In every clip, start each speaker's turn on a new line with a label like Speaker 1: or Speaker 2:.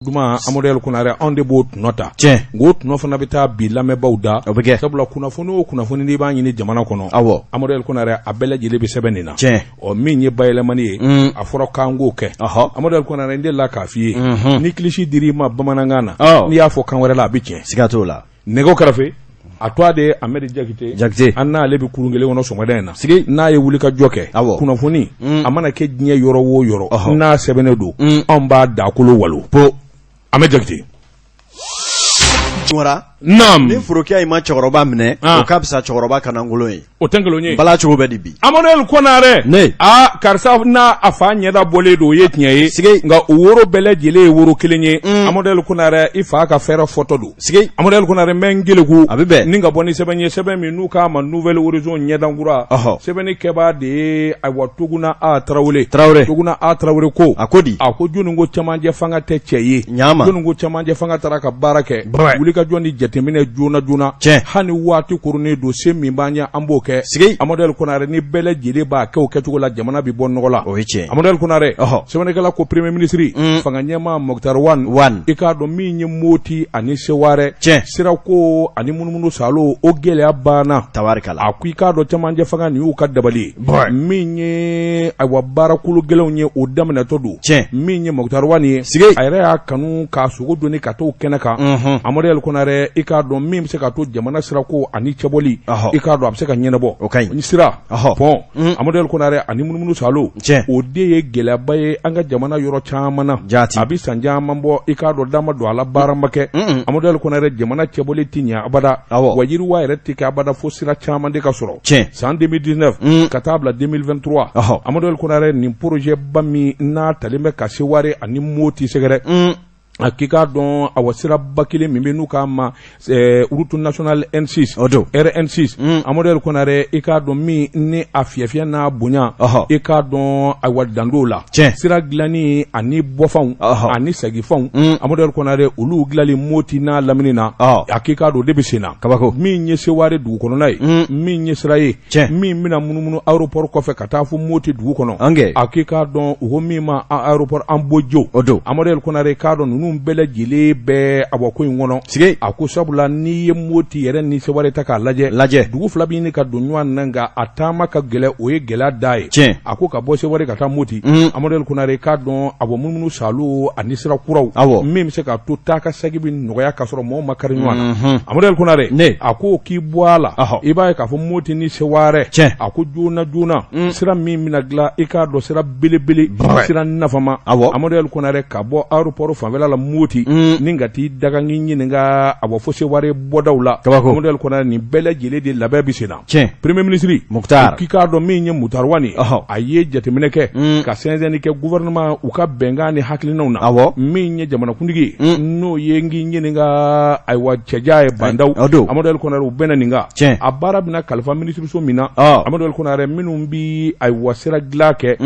Speaker 1: duma amodel kunare on the boat nota goat no fana bita bi lameba uda sabula kunafoni ni ba nyini jamana kono amodel kunare abele jile bi sebenina o minye bayele mani aforo kango ke amodel kunare ndel la kafi ni klishi dirima bamanangana ni afo kanwere la bitien
Speaker 2: sigatola
Speaker 1: nego karafe atwa de Ahmed Jakite anna lebi kurungele wono so madena sigi na ye wulika joke kunafoni amana ke gnye yoro wo yoro na sebenedo on ba da kulo walu po Ahmed Jakite
Speaker 2: Wara
Speaker 1: nam
Speaker 2: ni furokia ima chokoroba mne o kapsa chokoroba kanangolo yi
Speaker 1: o tengelo nyi
Speaker 2: bala chokobe dibi
Speaker 1: amonel konare karsa na afanya da boledo yetnye nga woro bele jele woro kilenye amonel konare ifa ka fera photo do sige amonel konare mengele ku abibe ninga boni sebe mi nuka ma nouvelle horizon nyedangura sebe keba de awa tuguna a trawle tuguna a trawre ko akodi akoju ngo chamanje fanga techeye junu ngo chamanje fanga taraka barake wulika joni temine juna hani wati kurune do semi banya amboke amodel konare ni bele jide ba ke o ketugo la jamana bi bon ngola amodel konare semene kala ko premier ministre fanga nyema Moktar wan ika do mi nyi moti ani seware sira ko ani munumunu salo o gele abana
Speaker 2: tabarikala
Speaker 1: akuika do chamanje fanga ni u kadabali mi nyi awa barakulu gele onye o damna todu mi nyi Moktar wani ayre akanu ka sugo do ni kato kenaka amodel konare ika do mim se ka to jamana sira ko ani cheboli ika do abse ka nyenebo ni sira bon amodel ko nare ani munumunu salo o de ye gela baye anga jamana yoro chamana abi sanja mambo ika do dama do ala barambake amodel ko nare jamana cheboli tinya abada wajiri wa retika abada fo sira chamande ka soro san 2019 katabla 2023 amodel ko nare ni projet bami na talime ka seware ani moti segere akika don awasira bakile mimenu kama route national N6 RN6 amodel konare ika don mi ni afiafia na bunya ika don awadandola sira glani ani bofan ani sagifan amodel konare ulu glali moti na laminina akika do debisina kabako mi nyese ware du kono nai mi nyesraye mi mina munumunu aeroport ko fe katafu moti du kono akika don ho mi ma aeroport ambojo amodel konare ka don bele jile be aboko ngono sige akusabula ni yemoti yere ni se ware taka laje dugu flabi ni ka dunwa nanga atama ka gele oye gela dai akuka bo se ware ka ta moti amodel kunare ka don abo mununu salu anisira kuraw mim se ka to taka sagibi noya ka soro mo makarinwa amodel kunare ako ki bwala iba ka fo moti ni se ware aku juna sira mim na gla ika do sira bilibili sira nafama amodel kunare ka bo aeroport favela la moti ningati daga nginyi nga abofose ware bodawla model kona ni bele jele de labe bisina premier ministre Moktar kika do minye mutarwani aye jatemineke ka senzen ke gouvernement uka bengani haklinona minye jamana kundigi no yengi nyine nga aywa chejae bandaw amodel kona ru benaninga abara bina kalfa ministre so mina amodel kona re minumbi aywa sera glake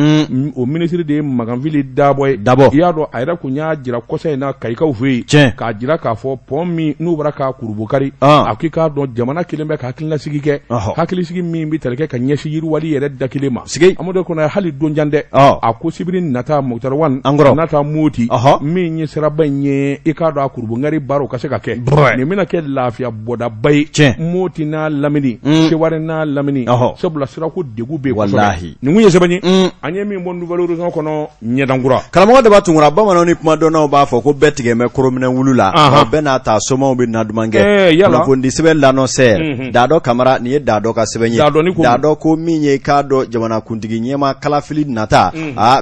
Speaker 1: o ministre de maganville dabo yado ayra kunya jira kosa na kaika ufi ka jira ka fo pommi nubara ka kurubukari akika don jamana kilembe ka hakilina sigike hakili sigi mimbi teleke ka nyeshi yiru wali yere dakilema amodel kona hali don jande akusibrin nata Moktar wan nata moti mi nyi serabanye ikado akurubu ngari baro kaseka ke ni mina ke lafia boda bay moti na lamini ke ware na lamini sabula sira ko degu be wallahi ni munye sebanye anye mi mon nouvelle horizon kono nyedangura
Speaker 2: kala mo de batungura ba manoni puma dona ba fo ko betige me koromina wulula be na ta somo be na dumange na fondi sebe lano se dado kamera ni dado ka sebenye dado ko minye kado jamana kundigi nyema kala fili nata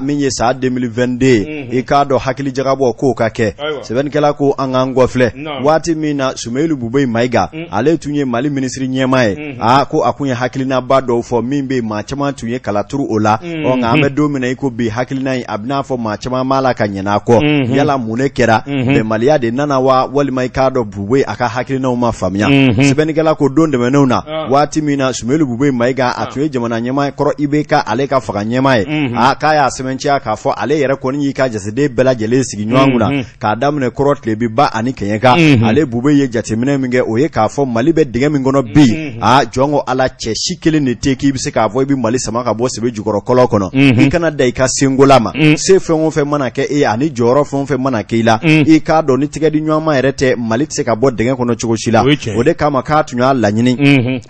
Speaker 2: minye sa 2022 e kado hakili jagabo ko kake seben kala ko angango fle wati mina Sumailu Bubei Maiga ale tunye mali ministry nyema ko akunya hakili na bado fo mimbe ma chama tunye kala turu ola o nga amedo mina iko bi hakili na abna fo ma chama mala kanyena ko yala munekera be malia de nana wa wali maikado Bubei aka hakili na uma famia seben kala ko donde menona wati mina Sumailu Bubei Maiga atuye jamana nyema koro ibeka ale ka faga nyema kaya semencha ka fo ale yere ko ni ka jasede bela jele sigi nyanguna ka damne korot le bi ba ani kenyeka ale Bubei ye jatemine minge oye ka fo mali be dinga mingono bi jongo ala che shikele ne teki bi se ka fo bi mali sama ka bo se be jukoro kolo kono ikana dai ka singolama se fe won fe manake ani joro fe won fe manake i la i k'a dɔn ni tigɛ di ɲɔgɔn ma yɛrɛ tɛ Mali tɛ se ka bɔ dingɛ kɔnɔ cogo si la o de kama k'a tun y'a laɲini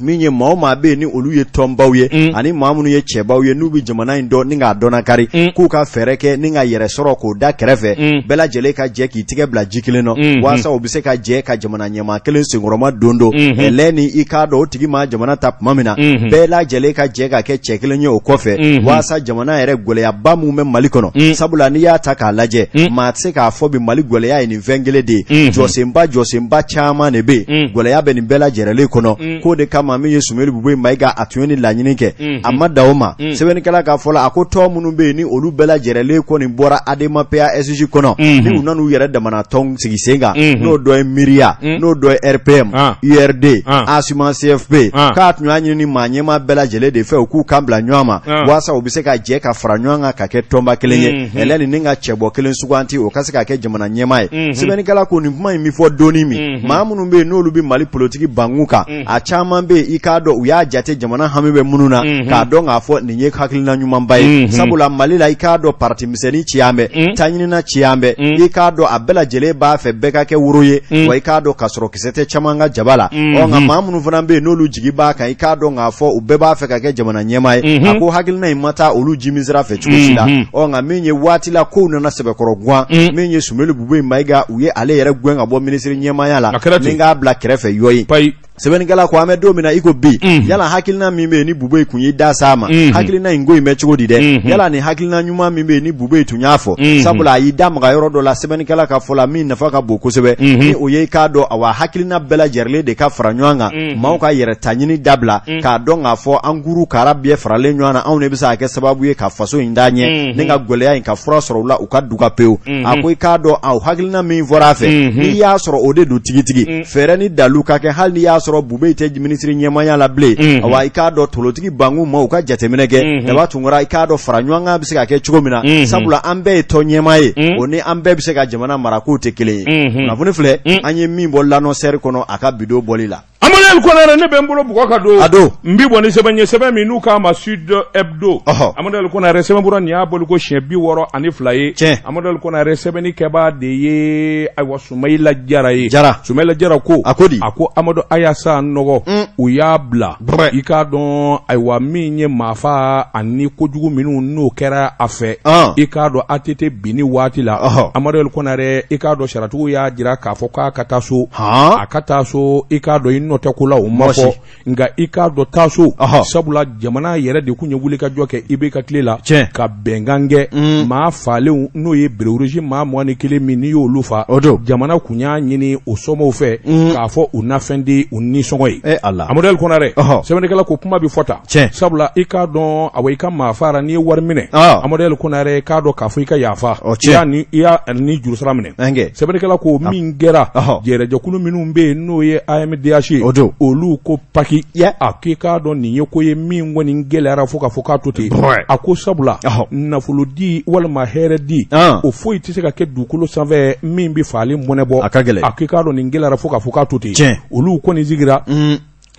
Speaker 2: min ye maa o maa bɛ yen ni olu ye tɔnbaw ye ani maa minnu ye cɛbaw ye n'u bɛ jamana in dɔn ni k'a dɔnna kari k'u ka fɛɛrɛ kɛ ni ka yɛrɛ sɔrɔ k'o da kɛrɛfɛ bɛɛ lajɛlen ka jɛ k'i tigɛ bila ji kelen nɔ walasa u bɛ se ka jɛ ka jamana ɲɛmaa kelen senkɔrɔma don ɛlɛ ni i k'a dɔn o tigi ma jamana ta tuma min na bɛɛ lajɛlen ka jɛ ka kɛ cɛ kelen ye o kɔfɛ walasa jamana yɛrɛ gɛlɛyaba mun bɛ Mali kɔnɔ sabula n'i y'a ta k'a lajɛ maa tɛ se k'a fɔ bi Mali gɛlɛya ye nin fɛn kelen de ye jɔsenba caman de bɛ yen gɛlɛya bɛ nin bɛɛ lajɛlen kɔnɔ k'o de kama min ye Sumeli Bubo Mayiga a tun ye nin laɲini kɛ a ma da o ma sɛbɛnnikɛla k'a fɔ la a ko tɔn minnu bɛ yen ni olu bɛɛ lajɛlen kɔni bɔra ADEMAPA SG kɔnɔ ni u nan'u yɛrɛ damana tɔn sigi sen kan n'o dɔ ye miiriya n'o dɔ ye RPM URD ASUMAN CFP k'a tun y'a ɲini ni maa ɲɛmaa bɛɛ lajɛlen de fɛ u k'u kan bila ɲɔgɔn ma walasa u bɛ se ka jɛ ka fara ɲɔgɔn kan ka kɛ tɔnba kelen ye ɛlɛ ni ka cɛbɔ kelen suganti o ka se ka kɛ jamana ɲɛmaa ye sɛbɛnnikɛla ko nin kuma in mi fɔ doni min maa minnu bɛ yen n'olu bɛ Mali politiki bangun kan a caman bɛ yen i k'a dɔn u y'a jate jamana hami bɛ minnu na k'a dɔn k'a fɔ nin ye hakilina ɲumanba ye sabula Mali la i k'a dɔn parti misɛnnin ci yan bɛ taɲinina ci yan bɛ i k'a dɔn a bɛɛ lajɛlen b'a fɛ bɛɛ ka kɛ woro ye wa i k'a dɔn ka sɔrɔ kisɛ tɛ caman ka jaba la nka maa minnu fana bɛ yen n'olu jigi b'a kan i k'a dɔn k'a fɔ u bɛɛ b'a fɛ ka kɛ jamana ɲɛmaa ye a ko hakilina in ma taa olu jimi sira fɛ cogo si la nka min ye waati la kow nana sɛbɛkɔrɔ guwan min ye Sumeli Bubo Mayiga u ye ale yɛrɛ gɛn ka bɔ minisiri ɲɛmaaya la ni k'a bila kɛrɛfɛ yɔ ye sɛbɛnnikɛla ko an bɛ don min na i ko bi yala hakilina min bɛ yen ni Bubo kun y'i da s'a ma hakilina in ko in bɛ cogo di dɛ yala ni hakilina ɲuman min bɛ yen ni Bubo tun y'a fɔ sabula a y'i da maga yɔrɔ dɔ la sɛbɛnnikɛla ka fɔ la min nafa ka bon kosɛbɛ ni o ye i k'a dɔn awa hakilina bɛɛ lajɛlen de ka fara ɲɔgɔn kan maaw ka yɛrɛ ta ɲini dabila k'a dɔn k'a fɔ an guru kara bɛɛ faralen ɲɔgɔn na anw de bɛ se ka kɛ sababu ye ka faso in da ɲɛ ni ka gɛlɛya in ka fura sɔrɔ u la u ka duga pewu a ko i k'a dɔn aw hakilina min fɔra a fɛ n'i y'a sɔrɔ o de don tigitigi fɛɛrɛ ni dalu ka kɛ hali n'i y'a sɔrɔ Bubo tɛ minisiri ɲɛmaaya la bilen awa i k'a dɔn tolotigi bangun ma u ka jateminɛ kɛ daba tunkara i k'a dɔn fara ɲɔgɔn kan bɛ se ka kɛ cogo min na sabula an bɛɛ ye tɔn ɲɛmaa ye o ni an bɛɛ bɛ se ka jamana marakow tɛ kelen ye kunnafoni filɛ an ye min bɔ l'annonceur kɔnɔ a ka bidon bɔli la
Speaker 1: Amadou Konare ne bɛ n bolo bugɔ ka don n bi bɔ ni sɛbɛn ye sɛbɛn min n'u k'a ma Sud Hebdo Amadou Konare sɛbɛn bɔra nin y'a bolo ko siɲɛ 62 ye Amadou Konare sɛbɛnni kɛbaa de ye ayiwa Sumayila Jara ye Sumayila Jara ko a ko Amadou Ayasa nɔgɔ u y'a bila i k'a dɔn ayiwa min ye maafa ani kojugu minnu n'o kɛra a fɛ i k'a dɔn ATT binni waati la Amadou Konare i k'a dɔn saratigiw y'a jira k'a fɔ k'a ka taa so a ka taa so i k'a dɔn i nɔtɛ ko la o ma fɔ nka i k'a dɔn taa so sabula jamana yɛrɛ de kun ye wuli ka jɔ kɛ i bɛ ka tile la ka bɛnkan kɛ maa falenw n'o ye Bereurusi maa 21 min n'i y'olu fa jamana kun y'a ɲini o somɔgɔw fɛ k'a fɔ u nafɛn di u nisɔngɔ ye Amadou Konare sɛbɛnnikɛla ko kuma bɛ fɔ ta sabula i k'a dɔn awa i ka maafara n'i ye wari minɛ Amadou Konare k'a dɔn k'a fɔ i ka yafa i y'a ni jurusara minɛ sɛbɛnnikɛla ko min kɛra jɛrɛjɛkulu minnu bɛ yen n'o ye AMDH olu ko paki a k'i k'a dɔn nin ye ko ye min kɔni gɛlɛyara fo ka fɔ k'a to ten a ko sabula nafolo di walima hɛrɛ di o foyi tɛ se ka kɛ dugukolo sanfɛ min bɛ falen mɔnɛ bɔ a k'i k'a dɔn nin gɛlɛyara fo ka fɔ k'a to ten olu kɔni sigira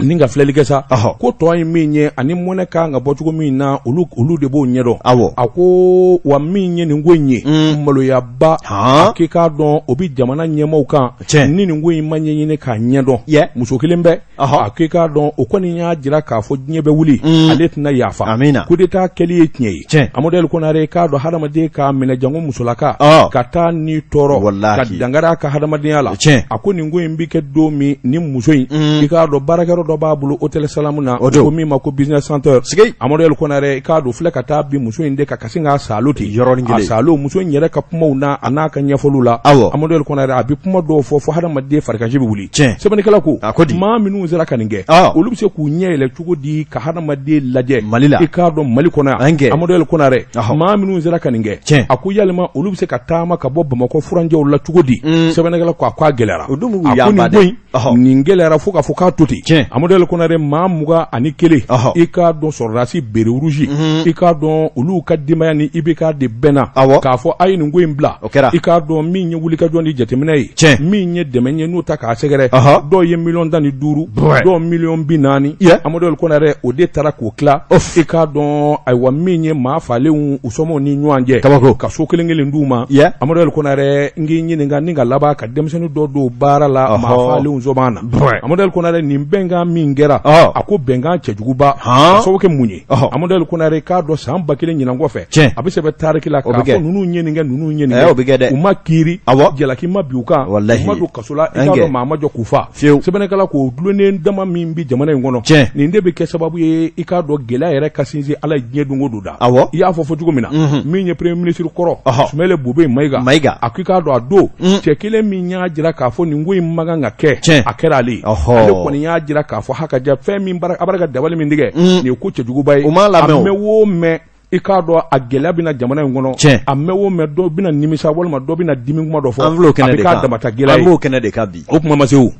Speaker 1: ni ka filɛli kɛ sa ko tɔ ye min ye ani mɔnɛ kan ka bɔ cogo min na olu de b'o ɲɛdɔn a ko wa min ye nin ko in ye maloyaba a k'i k'a dɔn o bɛ jamana ɲɛmaaw kan ni nin ko in ma ɲɛɲini k'a ɲɛdɔn muso kelen bɛ a k'i k'a dɔn o kɔni y'a jira k'a fɔ diɲɛ bɛ wuli ale tɛna yafa coup d'état kɛli ye tiɲɛ ye Amadou Konare k'a dɔn hadamaden ka minɛ jango musolaka ka taa ni tɔɔrɔ ka dangari a ka hadamadenya la a ko nin ko in bɛ kɛ don min ni muso in i k'a dɔn baarakɛyɔrɔ dɔ b'a bolo hôtel Salamu na ko min ma ko business center Amadou Konare k'a dɔn filɛ ka taa bi muso in de ka kasi k'a salo ten a salo muso in yɛrɛ ka kumaw na a n'a ka ɲɛfɔliw la Amadou Konare a bɛ kuma dɔw fɔ hadamaden farikasi bɛ wuli sɛbɛnnikɛla ko maa minnu sera ka nin kɛ olu bɛ se k'u ɲɛ yɛlɛ cogo di ka hadamaden lajɛ Mali la i k'a dɔn Mali kɔnɔ yan Amadou Konare maa minnu sera ka nin kɛ a ko yalima olu bɛ se ka taama ka bɔ Bamakɔ furanjɛw la cogo di sɛbɛnnikɛla ko a gɛlɛyara a ko nin ko in nin gɛlɛyara fo ka fɔ k'a to ten Amadou Konare maa muga ani kele i k'a dɔn sɔrɔdasi bere rouge i k'a dɔn olu ka denbaya ni IBK de bɛnna k'a fɔ a ye nin ko in bila i k'a dɔn min ye wulikajɔ ni jateminɛ ye min ye dɛmɛ ye n'o ta k'a sɛgɛrɛ dɔw ye 1,15 dɔw 400,000 Amadou Konare o de taara k'o tila i k'a dɔn ayiwa min ye maa falenw u sɔmɔw ni ɲɔgɔn cɛ ka so kelen kelen d'u ma Amadou Konare n k'i ɲininka ni ka laban ka denmisɛnnin dɔ don baara la maa falenw zɔban na Amadou Konare nin bɛnkan min kɛra a ko bɛnkan cɛjuguba ka sababu kɛ mun ye Amadou Konare k'a dɔn san 1000 ɲinan kɔfɛ a bɛ sɛbɛn tariki la k'a fɔ ninnu ɲininka u ma kiiri jalaki ma bi u kan u ma don kaso la i k'a dɔn maa ma jɔ k'u fa sɛbɛnnikɛla k'o dulonnen dama min bi jamana in kɔnɔ nin de bɛ kɛ sababu ye i k'a dɔn gɛlɛya yɛrɛ ka sinsin ala diɲɛ don o don da i y'a fɔ cogo min na min ye premier ministre kɔrɔ Sumele Bobe Mayiga a k'i k'a dɔn a don cɛ kelen min y'a jira k'a fɔ nin ko in ma kan ka kɛ a kɛra ale ale kɔni y'a jira k'a fɔ hakaja fɛn min a bara ka dabali min tigɛ nin ye ko cɛjuguba ye a mɛ wo mɛn i k'a dɔn a gɛlɛya bɛna jamana in kɔnɔ a mɛ wo mɛn dɔ bɛna nimisa walima dɔ bɛna dimi kuma dɔ fɔ a bɛ k'a damata gɛlɛya ye
Speaker 2: an b'o kɛnɛ de ka bi
Speaker 1: o kuma ma se o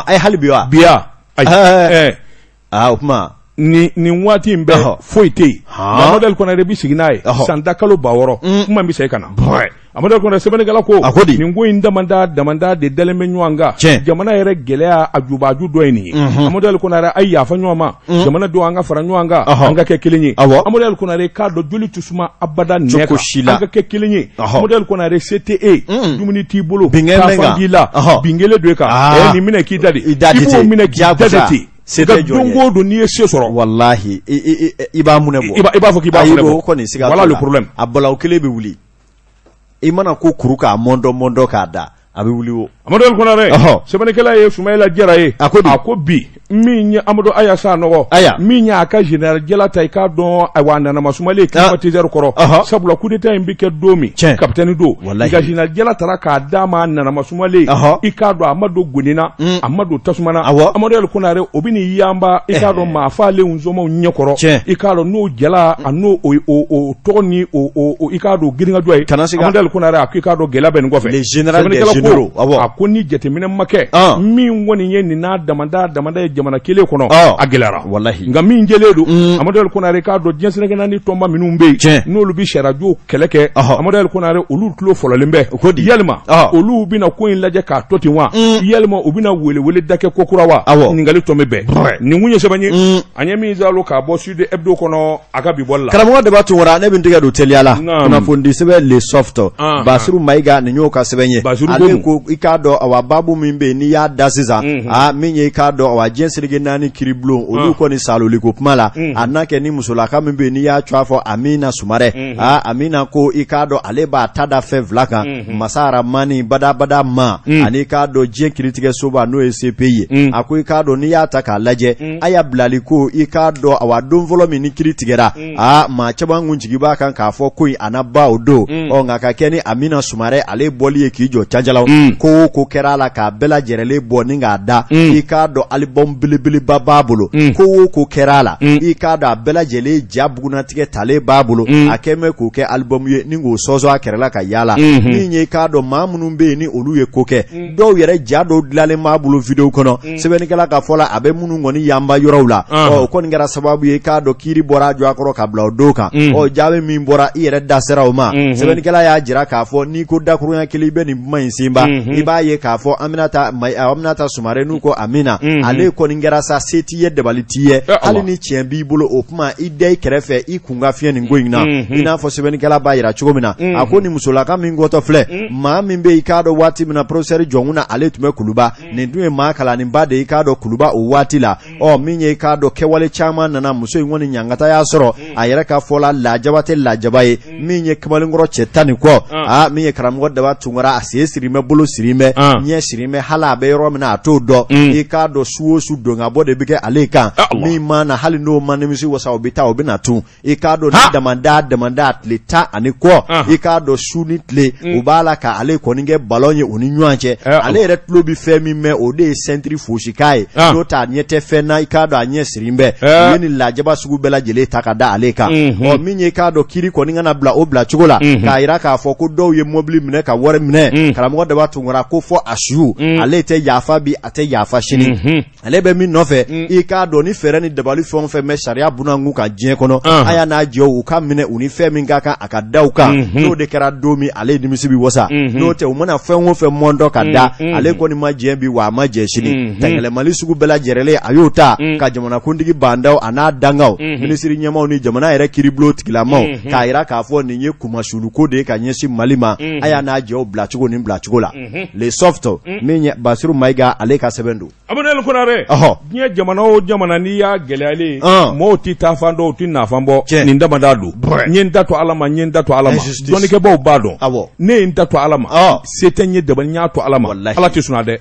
Speaker 2: hali bi wa
Speaker 1: o kuma nin waati in bɛɛ foyi tɛ yen Amadou Konare bɛ sigi n'a ye san da kalo 600 kuma bɛ se ka na Amadou Konare sɛbɛnnikɛla ko nin ko in damanda de dalen bɛ ɲɔgɔn kan jamana yɛrɛ gɛlɛya a jubaju dɔ ye nin ye Amadou Konare a ye yafa ɲɔgɔn ma jamana don an ka fara ɲɔgɔn kan an ka kɛ kelen ye Amadou Konare k'a dɔn joli tɛ suma abada nɛ kan an ka kɛ kelen ye Amadou Konare se tɛ e dumuni t'i bolo k'a fan k'i la bingele don e kan nin minɛ k'i da de i b'o minɛ k'i da de ten c'était dongo do ni ye se sɔrɔ
Speaker 2: wallahi i b'a munɛ bɔ
Speaker 1: i b'a fɔ k'i b'a munɛ bɔ
Speaker 2: voilà le problème a balaw kelen bɛ wuli i mana ko kuru k'a mɔndɔ k'a da a bɛ wuli o
Speaker 1: Amadou Konare sɛbɛnnikɛla ye Sumayila Jara ye a ko bi min ye Amadou Ayasa nɔgɔ min ye a ka général Jala ta i k'a dɔn ayiwa a nana masumalen climatiseur kɔrɔ sabula coup d'état in bɛ kɛ don min capitaine don i ka général Jala taara k'a d'a ma a nana masumalen i k'a dɔn a ma don gonina a ma don tasumana Amadou Konare o bɛ n'i yanba i k'a dɔn maa falenw zɔnmaw ɲɛkɔrɔ i k'a dɔn n'o Jala a n'o o tɔgɔ ni o i k'a dɔn girinkajɔ ye Amadou Konare a ko i k'a dɔn gɛlɛya bɛ nin kɔfɛ
Speaker 2: les généraux des généraux
Speaker 1: a ko ni jateminɛ ma kɛ min kɔni ye nin n'a damanda ye jamana kelen kɔnɔ a gɛlɛyara nka min jɛlen don Amadou Konare k'a dɔn diɲɛ sɛnɛkɛla ni tɔnba minnu bɛ yen n'olu bɛ sariyajo kɛlɛ kɛ Amadou Konare olu tulo fɔlɔlen bɛ yalima olu bɛna ko in lajɛ k'a to ten wa yalima u bɛna welewele da kɛ ko kura wa ɲininkali tɔn bɛ bɛn nin kun ye sɛbɛn ye an ye min zalo k'a bɔ Sud Hebdo kɔnɔ a ka bi bɔli la
Speaker 2: karamɔgɔ de b'a tun wara ne bɛ n tɛgɛ don teliya la kunnafoni sɛbɛn le soft Basiru Mayiga nin y'o ka sɛbɛn ye ale ko i k'a dɔn awa babu min bɛ n'i y'a da sisan min ye i k'a dɔn awa diɲɛ seleke 4 kiribulon olu kɔni saloli ko kuma la a n'a kɛ ni musolaka min bɛ n'i y'a cɔ fɔ Amina Sumarɛ Amina ko i k'a dɔn ale b'a ta da fɛn 2 kan Masa Aramani badabada ma ani k'a dɔn diɲɛ kiritigɛ soba n'o ye CPI ye a ko i k'a dɔn n'i y'a ta k'a lajɛ a y'a bilali ko i k'a dɔn awa don fɔlɔ min ni kiri tigɛra maa caman kun jigi b'a kan k'a fɔ ko in a na ba o don nka ka kɛ ni Amina Sumarɛ ale bɔli ye k'i jɔ cajalaw ko kɛra la k'a bɛɛ lajɛlenlen bɔ ni k'a da i k'a dɔn album belebeleba b'a bolo ko kɛra la i k'a dɔn a bɛɛ lajɛlen ja bugunatigɛ talen b'a bolo a kɛ mɛ k'o kɛ album ye ni k'o sɔsɔ a kɛrɛ la ka yaala min ye i k'a dɔn maa minnu bɛ yen ni olu ye ko kɛ dɔw yɛrɛ ja dɔw dilanlen b'a bolo video kɔnɔ sɛbɛnnikɛla ka fɔ la a bɛ minnu kɔni yanba yɔrɔw la o kɔni kɛra sababu ye i k'a dɔn kiiri bɔra a jɔ a kɔrɔ ka bila o don kan jaabi min bɔra i yɛrɛ da sera o ma sɛbɛnnikɛla y'a jira k'a fɔ n'i ko dakurunya kelen i bɛ nin kuma in senba i b'a ye k'a fɔ Aminata Sumarɛ n'u ko Amina ale kɔni kɛra sa se t'i ye dabali t'i ye hali ni tiɲɛ b'i bolo o kuma i da i kɛrɛfɛ i kun ka fiɲɛ nin ko in na i n'a fɔ sɛbɛnnikɛla b'a yira cogo min na a ko ni musolaka min gɔtɔ filɛ maa min bɛ i k'a dɔn waati min na professeur Jɔnkunna ale tun bɛ Kuluba nin dun ye maa kalanninba de i k'a dɔn Kuluba o waati la min ye i k'a dɔn kɛwale caman nana muso in kɔni ɲangata y'a sɔrɔ a yɛrɛ ka fɔ la lajaba tɛ lajaba ye min ye kamalenkɔrɔ cɛ 10 ni kɔ min ye karamɔgɔ Daba Tunkara a sen sirimɛ bolo sirimɛ ɲɛ sirimɛ hali a bɛ yɔrɔ min na a t'o dɔn i k'a dɔn su o su don ka bɔ de bɛ kɛ ale kan min ma na hali n'o ma nimisi wasa o bɛ taa o bɛ na tun i k'a dɔn ni damanda tile 10 ani kɔ i k'a dɔn su ni tile o b'a la ka ale kɔni kɛ ballon ye o ni ɲɔgɔn cɛ ale yɛrɛ tulo bɛ fɛn min mɛn o de ye centre fosi k'a ye n'o t'a ɲɛ tɛ fɛn na i k'a dɔn a ɲɛ sirin bɛ u ye nin lajaba sugu bɛɛ lajɛlen ta ka da ale kan min ye k'a dɔn kiiri kɔni kana bila o bila cogo la k'a yira k'a fɔ ko dɔw ye mobili minɛ ka wari minɛ karamɔgɔ Daba Tunkara ko fɔ a su ale tɛ yafa bi a tɛ yafa sini ale bɛ bɛ min nɔfɛ i k'a dɔn ni fɛɛrɛ ni dabali fɛn o fɛn bɛ sariya bunakun kan diɲɛ kɔnɔ a y'a n'a jɛ u ka minɛ u ni fɛn min ka kan a ka da u kan n'o de kɛra don min ale nimisi bi wasa n'o tɛ u mana fɛn o fɛn mɔndɔ ka da ale kɔni ma jɛ bi wa a ma jɛ sini tɛgɛlɛ Mali sugu bɛɛ lajɛlen a y'o ta ka jamanakuntigi bandaw a n'a dangaw minisiri ɲɛmaw ni jamana yɛrɛ kiribulon tigilamaw k'a yira k'a fɔ nin ye kumasuluko de ye ka ɲɛsin Mali ma a y'a n'a jɛ o bila cogo nin bila cogo la les soft min ye Basiru Mayiga ale ka sɛbɛn don
Speaker 1: Abonel Konare diɲɛ jamana o jamana n'i y'a gɛlɛyalen mɔɔw ti taa fan dɔw ti nafan bɔ nin damada don n ye n da to Ala ma dɔnnikɛbaw b'a dɔn ne ye n da to Ala ma se tɛ n ye dabali n y'a to Ala ma Ala tɛ sɔn dɛ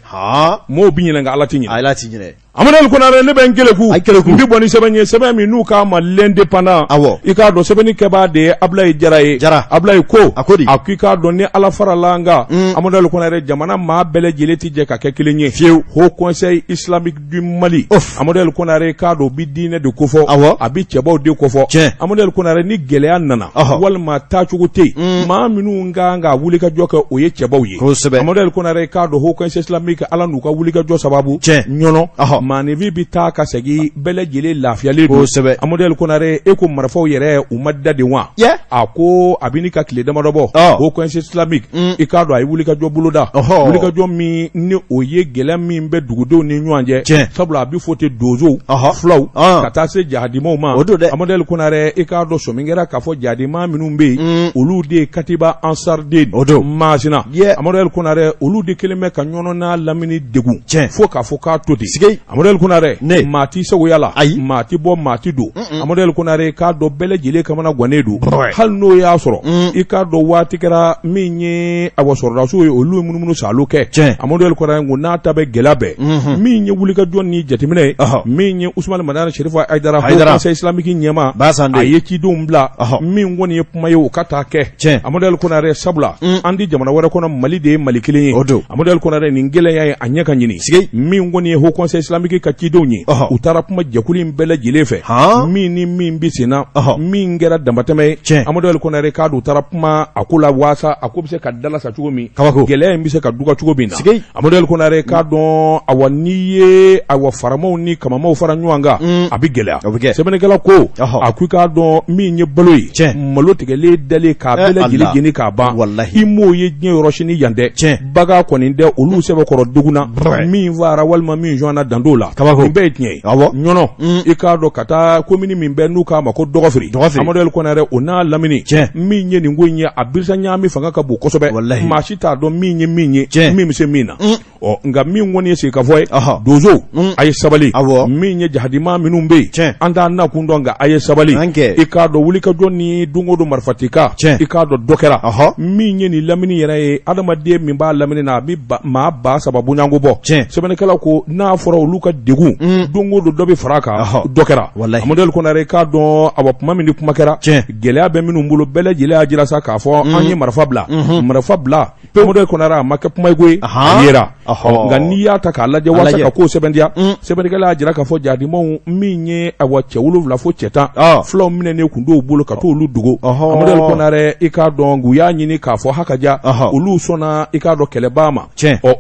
Speaker 1: mɔɔw bi ɲinɛ nka Ala tɛ ɲinɛ Amadou Konare ne bɛ n keleku n bi bɔ ni sɛbɛn ye sɛbɛn min n'u k'a ma l'indépendant i k'a dɔn sɛbɛnni kɛbaa de ye Ablaye Jara ye Ablaye ko a ko i k'a dɔn ni Ala farala n kan Amadou Konare jamana maa bɛɛ lajɛlen ti jɛ ka kɛ kelen ye fiyewu Haut Conseil Islamique du Mali Amadou Konare k'a dɔn bi diinɛ de ko fɔ a bi cɛbaw de ko fɔ Amadou Konare ni gɛlɛya nana walima taacogo tɛ yen maa minnu kan ka wulikajɔ kɛ o ye cɛbaw ye Amadou Konare k'a dɔn Haut Conseil Islamique Ala n'u ka wulikajɔ sababu ɲɔnɔ maanifi bi taa ka segin bɛɛ lajɛlen lafiyalen don Amadou Konare e ko marifaw yɛrɛ u ma da de wa a ko a bɛ ni ka tile damadɔ bɔ Haut Conseil Islamique i k'a dɔn a ye wulikajɔ boloda wulikajɔ min ni o ye gɛlɛya min bɛ dugudenw ni ɲɔgɔn cɛ sabula a bɛ fɔ ten donsow fulaw ka taa se jahadimaw ma Amadou Konare i k'a dɔn sɔmi kɛra k'a fɔ jahadima minnu bɛ yen olu de ye Katiba Ansarden Masina Amadou Konare olu de kelen bɛ ka ɲɔgɔn n'a lamini degun fo k'a fɔ k'a to ten Amadou Konare maa ti sagoya la maa ti bɔ maa ti don Amadou Konare k'a dɔn bɛɛ lajɛlen kamana gannen don hali n'o y'a sɔrɔ i k'a dɔn waati kɛra min ye a wasɔrɔdasiw ye olu ye munumunu salo kɛ Amadou Konare ko n'a ta bɛ gɛlɛya bɛɛ min ye wulikajɔ ni jateminɛ min ye Usmane Madani Sherifa Aidara Haut Conseil Islamique ɲɛma a ye cidenw bila min kɔni ye kuma ye o ka taa kɛ Amadou Konare sabula an di jamana wɛrɛ kɔnɔ Mali de ye Mali kelen ye Amadou Konare nin gɛlɛya ye a ɲɛ ka ɲini min kɔni ye Haut Conseil Islamique ka cidenw ye u taara kuma jɛkulu in bɛɛ lajɛlen fɛ min ni min bi senna min kɛra damatɛmɛ ye Amadou Konare k'a dun u taara kuma a ko la waasa a ko bɛ se ka dalasa cogo min gɛlɛya in bɛ se ka duga cogo min na Amadou Konare k'a dɔn awa n'i ye awa faramaw ni kamamaw fara ɲɔgɔn kan a bɛ gɛlɛya sɛbɛnnikɛla ko a ko i k'a dɔn min ye balo ye malo tigɛlen dalen k'a bɛɛ lajɛlen jeni k'a ban i m'o ye diɲɛ yɔrɔ si ni yan dɛ baga kɔni dɛ olu sɛbɛkɔrɔ duguna min fara walima min jɔnna danto la nin bɛɛ ye tiɲɛ ye ɲɔnɔ i k'a dɔn ka taa komini min bɛ n'u k'a ma ko dɔgɔfiri Amadou Konare o n'a lamini min ye nin ko in ye a birisa ɲaami fanga ka bon kosɛbɛ maa si t'a dɔn min ye min bɛ se min na nka min kɔni ye sigikafɔ ye donsow a ye sabali min ye jahadima minnu bɛ yen an t'a nakun dɔn nka a ye sabali i k'a dɔn wulikajɔ ni don o don marifatika i k'a dɔn dɔ kɛra min ye nin lamini yɛrɛ ye adamaden min b'a lamini na a bɛ maa ba saba bonyanko bɔ sɛbɛnnikɛla ko n'a fɔra olu ka degun don o don dɔ bɛ fara a kan dɔ kɛra Amadou Konare k'a dɔn awa kuma min ni kuma kɛra gɛlɛya bɛ minnu bolo bɛɛ lajɛlen y'a jira sa k'a fɔ an ye marifa bila Amadou Konare a ma kɛ kuma ye koyi a yera nka n'i y'a ta k'a lajɛ walasa ka kow sɛbɛntiya sɛbɛnnikɛla y'a jira k'a fɔ jahadimaw min ye awa cɛ 7 fo cɛ 10 fulaw minɛnen kun t'o bolo ka t'olu dogo Amadou Konare i k'a dɔn u y'a ɲini k'a fɔ hakaja olu sɔnna i k'a dɔn kɛlɛbaa ma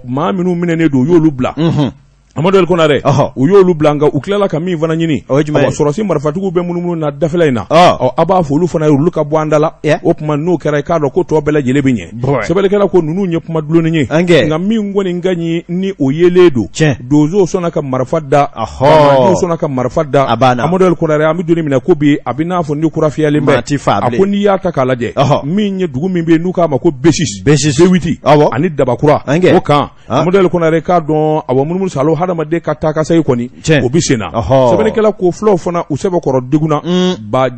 Speaker 1: maa minnu minɛnen don u y'olu bila Amadou Konare u y'olu bila nka u tilala ka min fana ɲini sɔrɔsi marifatigiw bɛ munumunu na dafɛla in na a b'a fɔ olu fana ye olu ka bɔ an da la o tuma n'o kɛra i k'a dɔn ko tɔ bɛɛ lajɛlen bɛ ɲɛ sɛbɛnnikɛla ko ninnu ye kuma dulonin ye nka min kɔni ka ɲi ni o yelen don donsow sɔnna ka marifa da bamanan sɔnna ka marifa da Amadou Konare an bɛ don minɛ ko bi a bɛ n'a fɔ ni kura fiyɛlen bɛ a ko n'i y'a ta k'a lajɛ min ye dugu min bɛ yen n'u k'a ma ko B8 ani Dabakura o kan Amadou Konare k'a dɔn awa munumunu salo hadamaden ka taa ka segin kɔni o bɛ sen na sɛbɛnnikɛla ko fulaw fana u sɛbɛkɔrɔ degunna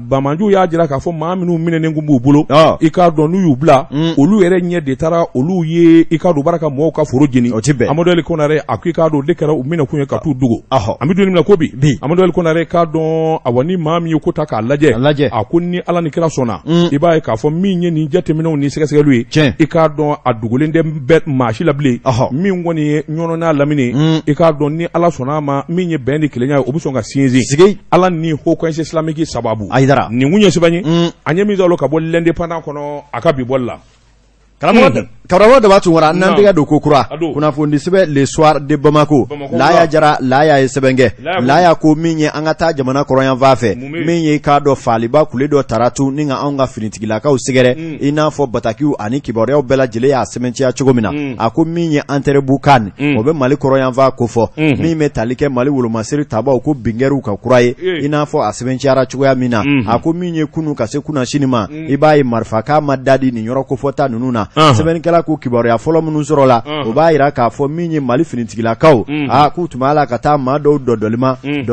Speaker 1: bamananjuw y'a jira k'a fɔ maa minnu minɛnen kun b'u bolo i k'a dɔn n'u y'u bila olu yɛrɛ ɲɛ de taara olu ye i k'a dɔn baara ka mɔgɔw ka foro jeni Amadou Konare a ko i k'a dɔn de kɛra u minɛkun ye ka t'u dogo an bɛ don min na ko bi Amadou Konare k'a dɔn awa ni maa min ye ko ta k'a lajɛ a ko ni Ala ni kira sɔnna i b'a ye k'a fɔ min ye nin jateminɛw ni sɛgɛsɛgɛliw ye i k'a dɔn a dogolen tɛ bɛɛ maa si la bilen min kɔni ye ɲɔnɔ n'a lamini i k'a dɔn ni Ala sɔnna ma min ye bɛn ni kelenya ye o bɛ sɔn ka sinsin Ala ni Haut Conseil Islamique sababu nin kun ye sɛbɛn ye an ye min sɔrɔ ka bɔ l'indépendant kɔnɔ a ka bi bɔli la
Speaker 2: Karamɔgɔ daba tun wara n'an tɛgɛ don ko kura kunnafoni sɛbɛn le soir de Bamako laya jara laya ye sɛbɛn kɛ laya ko min ye an ka taa jamana kɔrɔyanfan fɛ min ye k'a dɔ faaliba kule dɔ taratu ni ka anw ka finitigilakaw sɛgɛrɛ i n'a fɔ batakiw ani kibaruyaw bɛɛ lajɛlen y'a sɛbɛnciya cogo min na a ko min ye Antɛrɛbu kan o bɛ Mali kɔrɔyanfan ko fɔ min bɛ tali kɛ Mali wolomasiri tabaw ko bingɛriw ka kura ye i n'a fɔ a sɛbɛnciyara cogoya min na a ko min ye kunu ka se kunna sini ma i b'a ye marifa ma dadi nin yɔrɔ kofɔta ninnu na sɛbɛnnikɛla ko kibaruya fɔlɔ minnu sɔrɔ la o b'a yira k'a fɔ min ye Mali finitigilakaw k'u tun b'a la ka taa maa dɔw dɔdɔlima in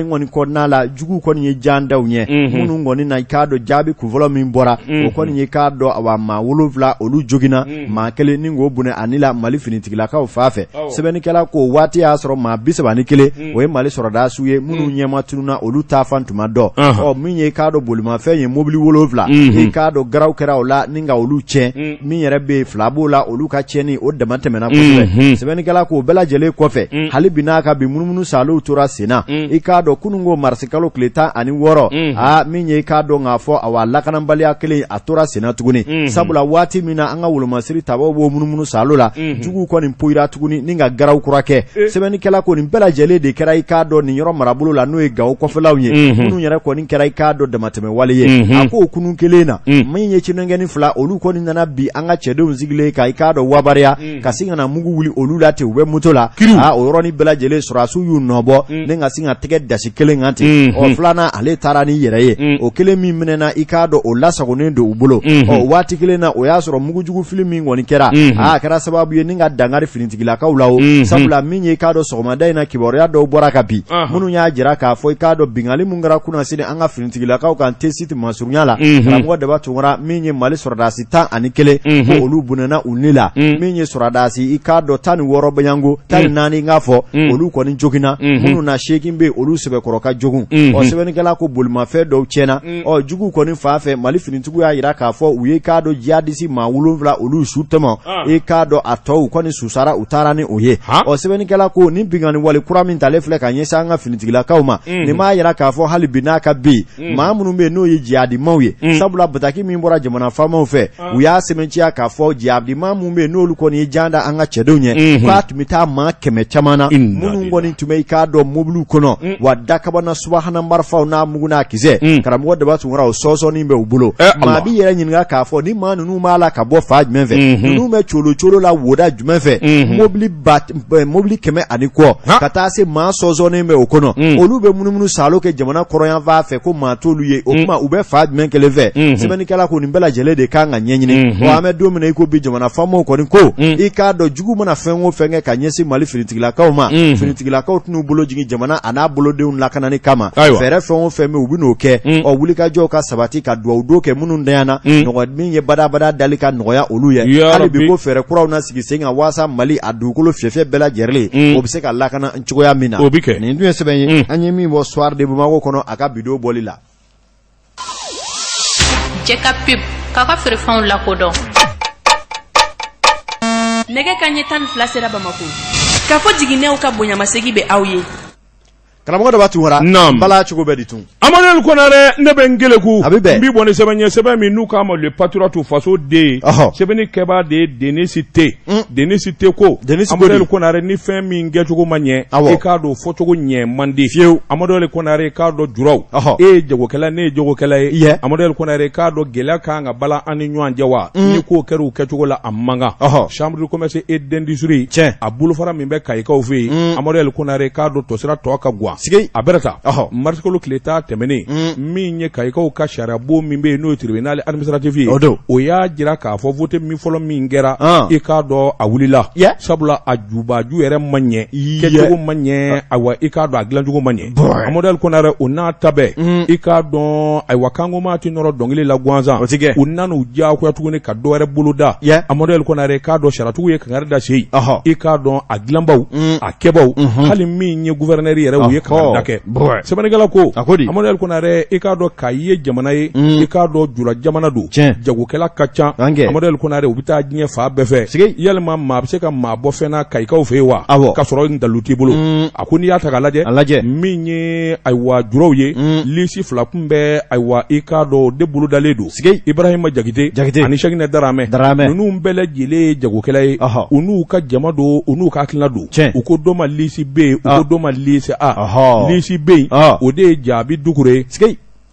Speaker 2: kɔni kɔnɔna la juguw kɔni ye jan daw ɲɛ minnu kɔni na i k'a dɔn jaabi kunfɔlɔ min bɔra o kɔni ye k'a dɔn awa maa 7 olu joginna maa 1 ni k'o bunɛ ani la Mali finitigilakaw fa fɛ sɛbɛnnikɛla ko waati y'a sɔrɔ maa 31 o ye Mali sɔrɔdasiw ye minnu ɲɛma tununa olu ta fan tuma dɔn min ye k'a dɔn bolimafɛn ye mobili 7 i k'a dɔn garaw kɛra o la ni ka olu tiɲɛ min yɛrɛ bɛ fila b'o la olu ka tiɲɛni o dama tɛmɛna kosɛbɛ sɛbɛnnikɛla k'o bɛɛ lajɛlen kɔfɛ hali bi n'a ka bi munumunu salow tora senna i k'a dɔn kununko marisi kalo tile 16 min ye i k'a dɔn k'a fɔ awa lakanabaliya kelen a tora senna tuguni sabula waati min na an ka wolomasiri tabaw b'o munumunu salo la juguw kɔni poyira tuguni ni ka garaw kura kɛ sɛbɛnnikɛla ko nin bɛɛ lajɛlen de kɛra i k'a dɔn nin yɔrɔ marabolo la n'o ye Gawo kɔfɛlaw ye minnu yɛrɛ kɔni kɛra i k'a dɔn damatɛmɛ wale ye a ko o kunun kelen na min ye cinɛnkɛni 2 olu kɔni nana bi an ka cɛdenw sigilen ka i k'a dɔn wabariya ka sin ka na mugu wuli olu la ten u bɛ moto la o yɔrɔnin bɛɛ lajɛlen sɔrɔdasiw y'u nɔbɔ ni ka sin ka tɛgɛ dasi kelen kan ten filanan ale taara ni yɛrɛ ye o kelen min minɛna i k'a dɔn o lasagonen don u bolo waati kelen na o y'a sɔrɔ mugujugu fili min kɔni kɛra a kɛra sababu ye ni ka dangari finitigilakaw la o sabula min ye i k'a dɔn sɔgɔmada in na kibaruya dɔw bɔra ka bi minnu y'a jira k'a fɔ i k'a dɔn bingali mun kɛra kunna sini an ka finitigilakaw kan te siti masurunya la karamɔgɔ daba tungara min ye Mali sɔrɔdasi 11 ko olu bunena u ni la min ye sɔrɔdasi i k'a dɔn 16 bɛyango 14 k'a fɔ olu kɔni joginna minnu na 8 bɛ olu sɛbɛkɔrɔ ka jogun sɛbɛnnikɛla ko bolimafɛn dɔw tiɲɛna juguw kɔni fan fɛ Mali finitigiw y'a yira k'a fɔ u ye k'a dɔn jihadisi maa 7 olu su tɛmɛ i k'a dɔn a tɔw kɔni susara u taara ni o ye sɛbɛnnikɛla ko ni bingani wale kura min talen filɛ ka ɲɛsin an ka finitigilakaw ma nin m'a yira k'a fɔ hali bi n'a ka bi maa minnu bɛ n'o ye jihadimaw ye sabula bataki min bɔra jamana faamaw fɛ u y'a sɛbɛnciya k'a fɔ jihadimaa minnu bɛ n'olu kɔni ye jan da an ka cɛdenw ɲɛ k'a tun bɛ taa maa 100 caman na minnu kɔni tun bɛ i k'a dɔn mobiliw kɔnɔ wa dakabana subahana marifaw n'a mugu n'a kisɛ karamɔgɔ daba tun kɛra o sɔsɔnin bɛ u bolo maa bi yɛrɛ ɲininka k'a fɔ ni maa ninnu b'a la ka bɔ fa jumɛn fɛ ninnu bɛ colo la woda jumɛn fɛ mobili 100 ani kɔ ka taa se maa sɔsɔnin bɛ o kɔnɔ olu bɛ munumunu salo kɛ jamana kɔrɔyanfan fɛ ko maa t'olu ye o kuma u bɛ fa jumɛn kelen fɛ sɛbɛnnikɛla ko nin bɛɛ lajɛlen de kan ka ɲɛɲini wa an bɛ don min na i ko bi jamana faamaw kɔni ko i k'a dɔn jugu mana fɛn o fɛn kɛ ka ɲɛsin Mali finitigilakaw ma finitigilakaw tɛn'u bolo jigin jamana a n'a bolodenw lakanani kama fɛɛrɛ fɛn o fɛn bɛ u bɛ n'o kɛ wulikajɔw ka sabati ka dugawu don kɛ minnu danyana nɔgɔ min ye badabada dali ka nɔgɔya olu ye hali bi ko fɛɛrɛ kuraw na sigi sen kan waasa Mali a dugukolo fiyɛfiyɛ bɛɛ lajɛlen o bɛ se ka lakana cogoya min na nin dun ye sɛbɛn ye an ye min bɔ soir de Bamako kɔnɔ a ka bidon bɔli la
Speaker 3: Jekafo k'a ka feerefɛnw lakodɔn nɛgɛ kanɲɛ 12 sera Bamako k'a fɔ jiginɛw ka bonyamasegi bɛ aw ye
Speaker 2: karamɔgɔ daba tun wara bala cogo bɛ di tun
Speaker 1: Emmanuel Konare ne bɛ n geleku n b'i bɔ ni sɛbɛn ye sɛbɛn min n'u k'a ma le patriote faso den sɛbɛnni kɛbaa de ye Denisi T ko Emmanuel Konare ni fɛn min kɛcogo ma ɲɛ e k'a dɔn fɔcogo ɲɛ man di fiyewu Emmanuel Konare k'a dɔn juraw e ye jagokɛla ne ye jagokɛla ye Emmanuel Konare k'a dɔn gɛlɛya kan ka bala an ni ɲɔgɔn cɛ wa ni ko kɛra u kɛcogo la a man kan chambre de commerce et d'industrie a bolofara min bɛ Kayikaw fɛ yen Emmanuel Konare k'a dɔn tɔsira tɔ ka guwan a bɛrɛta marsikolo tile ta tɛmɛnen min ye Kayikaw ka sariyabo min bɛ yen n'o ye tribunal administratif ye o y'a jira k'a fɔ vote min fɔlɔ min kɛra i k'a dɔn a wulila sabula a jubaju yɛrɛ ma ɲɛ kɛcogo ma ɲɛ ayiwa i k'a dɔn a dilancogo ma ɲɛ Emmanuel Konare o n'a ta bɛɛ i k'a dɔn ayiwa kanko maa ti nɔrɔ dɔnkili la gansan u nan'u diyagoya tuguni ka dɔ wɛrɛ boloda Emmanuel Konare k'a dɔn sariyatigiw ye kangari da se i k'a dɔn a dilanbaw a kɛbaw hali min ye gouverneur yɛrɛ u ye ka dake sebenigala ko Amadou Konare e ka do ka ye jamana ye e ka do jura jamana do jagokɛla ka ca Amadou Konare u bita diɲɛ fa bɛɛ fɛ yalima maa bɛ se ka maa bɔ fɛn na kayikaw fɛ wa ka sɔrɔ dalu t'i bolo a ko n'i y'a ta ka lajɛ min ye ayiwa juraw ye lisi fila kun bɛ ayiwa i ka dɔ de bolo dalen don Ibrahima Jakite ani Cheikh Darame ninnu bɛɛ lajɛlen jagokɛla ye u n'u ka jama don u n'u ka hakilina don u ko dɔ ma lisi B u ko dɔ ma lisi A lisi B o de ye Jaabi Dukure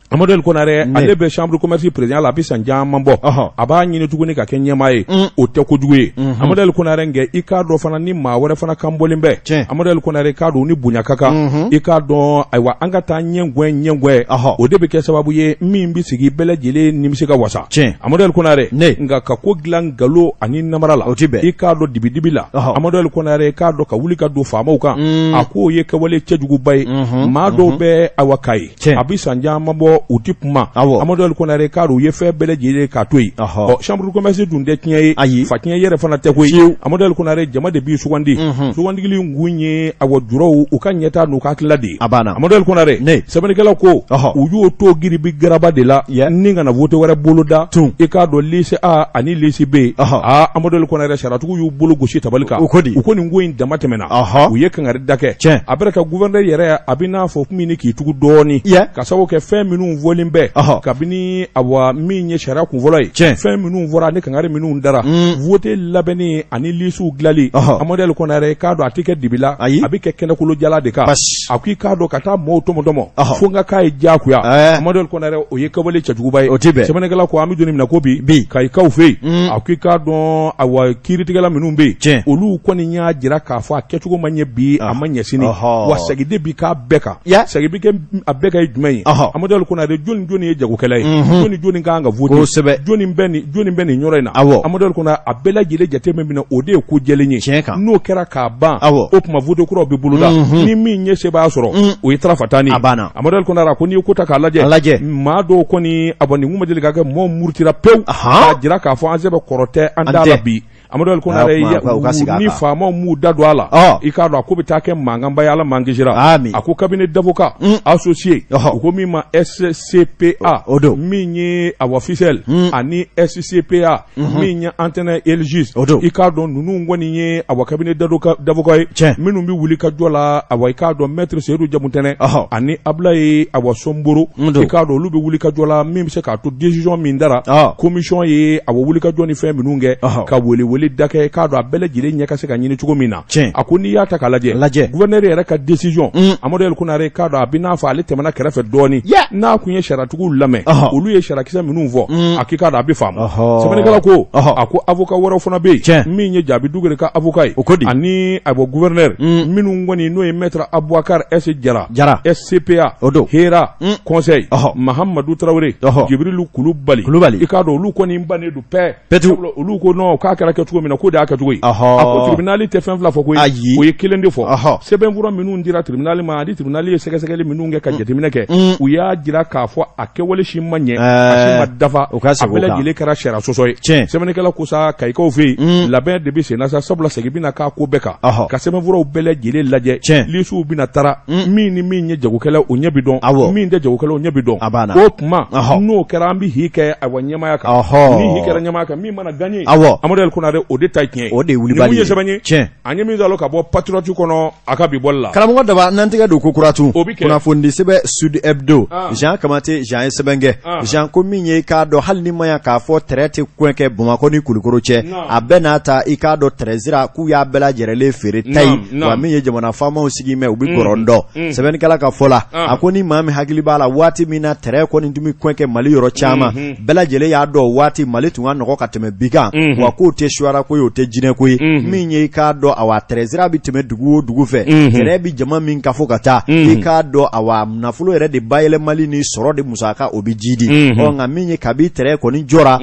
Speaker 1: Amadou Konare ale bɛ chambre commerce président la bi san caman bɔ a b'a ɲini tuguni ka kɛ ɲɛmaa ye o tɛ kojugu ye Amadou Konare ngɛ i k'a dɔn fana ni maa wɛrɛ fana kan bɔlen bɛ Amadou Konare k'a dɔn ni bonya ka kan i k'a dɔn ayiwa an ka taa ɲɛngwɛ o de bɛ kɛ sababu ye min bɛ sigi bɛɛ lajɛlen nimisi ka wasa Amadou Konare nka ka ko dilan nkalon ani namara la i k'a dɔn dibidibi la Amadou Konare k'a dɔn ka wuli ka don faamaw kan a k'o ye kɛwale cɛjuguba ye maa dɔw bɛ awa ka ye a bɛ san caman bɔ u ti kuma Amadou Konare k'a dɔn u ye fɛn bɛɛ lajɛlen k'a to yen chambre commerce dun tɛ tiɲɛ ye fa tiɲɛ yɛrɛ fana tɛ koyi Amadou Konare jama de b'i sugandi sugandigili nkun ye awa juraw u ka ɲɛta n'u ka hakilila de ye Amadou Konare sɛbɛnnikɛlaw ko u y'o to giribi garaba de la ni kana vote wɛrɛ boloda i k'a dɔn lise A ani lise B Amadou Konare saratigiw y'u bolo gosi tabali kan u ko nin ko in dama tɛmɛna u ye kangari da kɛ a bɛra ka gouverneur yɛrɛ a bɛ n'a fɔ kun min k'i tugu dɔɔni ka sababu kɛ fɛn minnu volen bɛ kabini awa min ye sariya kunfɔlɔ ye fɛn minnu fɔra ni kangari minnu dara vote labɛnni ani lisiw dilali Amadou Konare k'a dɔn a tɛ kɛ dibila a bɛ kɛ kɛnɛkolo jala de kan a ko i k'a dɔn ka taa mɔɔw tɔmɔtɔmɔ fo n ka k'a ye diyagoya Amadou Konare o ye kɛwale cɛjuguba ye sɛbɛnnikɛla ko an bɛ don min na ko bi kayikaw fɛ yen a ko i k'a dɔn awa kiiritigɛla minnu bɛ yen olu kɔni y'a jira k'a fɔ a kɛcogo ma ɲɛ bi a ma ɲɛ sini wa segiden bi k'a bɛɛ kan segin bi kɛ a bɛɛ ka ye jumɛn ye Amadou Konare joni ye jagokɛla ye joni kan ka vote joni bɛ nin yɔrɔ in na Amadou Konare a bɛɛ lajɛlen jateminɛ minɛ o de ye ko jɛlen ye n'o kɛra k'a ban o tuma vote kuraw bɛ boloda ni min ɲɛ se b'a sɔrɔ o ye tarafatani Amadou Konare ko n'i ye ko ta k'a lajɛ maa dɔw kɔni nin kun ma deli ka kɛ mɔɔ murutira pewu k'a jira k'a fɔ an sɛbɛ kɔrɔ tɛ an da la bi Amadou Konare ni faamaw m'u da don a la i k'a dɔn a ko bɛ taa kɛ mankanba ye Ala man kisira a ko cabinet d'avocat associé u ko min ma SCPA min ye awa officiel ani SCPA min ye antenne elgis i k'a dɔn ninnu kɔni ye awa cabinet d'avocat ye minnu bɛ wuli ka jɔ la awa i k'a dɔn maître Seydou Jamutɛnɛ ani Ablaye awa Somboro i k'a dɔn olu bɛ wuli ka jɔ la min bɛ se k'a to décision min dara commission ye awa wuli ka jɔ ni fɛn minnu kɛ ka wele dakɛ k'a dɔn a bɛɛ lajɛlen ɲɛ ka se ka ɲini cogo min na a ko n'i y'a ta k'a lajɛ gouverneur yɛrɛ ka décision Amadou Konare k'a dɔn a bɛ n'a fɔ ale tɛmɛna kɛrɛfɛ dɔɔni n'a kun ye sariyatigiw lamɛn olu ye sariyakisɛ minnu fɔ a k'i k'a dɔn a bɛ faamu sɛbɛnnikɛla ko a ko avocat wɛrɛw fana bɛ yen min ye Jaabi Dukure ka avocat ye ani gouverneur minnu kɔni n'o ye maître Aboubacar S Jara SCPA Hera conseil Mahamadou Traoré Jibrilu Kulubali i k'a dɔn olu kɔni bannen don pɛɛ olu ko non k'a kɛra kɛcogo min na ko de y'a kɛcogo ye a ko tribunal tɛ fɛn fila fɔ koyi o ye kelen de fɔ sɛbɛnfura minnu dira tribunal ma ani tribunal ye sɛgɛsɛgɛli minnu kɛ ka jateminɛ kɛ u y'a jira k'a fɔ a kɛwale si ma ɲɛ a si ma dafa a bɛɛ lajɛlen kɛra sariya sɔsɔ ye sɛbɛnnikɛla ko sa kayikaw fɛ yen labɛn de bɛ sen na sa sabula segin bɛna k'a ko bɛɛ kan ka sɛbɛnfuraw bɛɛ lajɛlen lajɛ lisiw bɛna tara min ni min ye jagokɛla o ɲɛ bi dɔn min tɛ jagokɛla o ɲɛ bi dɔn o tuma n'o kɛra an bɛ hi kɛ awa ɲɛmaya kan ni hi kɛra ɲɛmaya kan min mana gagner Amadou Konare o de ta tiɲɛ o de ye wulibali ye sɛbɛn ye tiɲɛ an ye min sɔrɔ ka bɔ patriote kɔnɔ a ka bi bɔli la
Speaker 2: karamɔgɔ daba n'an tɛgɛ don ko kuratu kunnafoni sɛbɛn Sud Hebdo Jean Kamate Jean ye sɛbɛn kɛ Jean ko min ye i k'a dɔn hali ni ma ya k'a fɔ tɛrɛ tɛ kuŋɛ kɛ Bamakɔ ni Kulukoro cɛ a bɛɛ n'a ta i k'a dɔn tɛrɛsira k'u y'a bɛɛ lajɛlen feere tayi wa min ye jamana faamaw sigi mɛ u bɛ gɔrɔn dɔn sɛbɛnnikɛla ka fɔ la a ko ni maa min hakili b'a la waati min na tɛrɛ kɔni tun bɛ kuŋɛ kɛ Mali yɔrɔ caman bɛɛ lajɛlen y'a dɔn waati Mali tun ka nɔgɔ ka tɛmɛ bi kan wa k'o tɛ suwara ko ye o tɛ jinɛ ko ye min ye i k'a dɔn awa tɛrɛsira bɛ tɛmɛ dugu o dugu fɛ tɛrɛ bɛ jama min ka fɔ ka taa i k'a dɔn awa nafolo yɛrɛ de bayɛlɛmali ni sɔrɔ de musaka o bɛ ji di nka min ye kabi tɛrɛ kɔni jɔra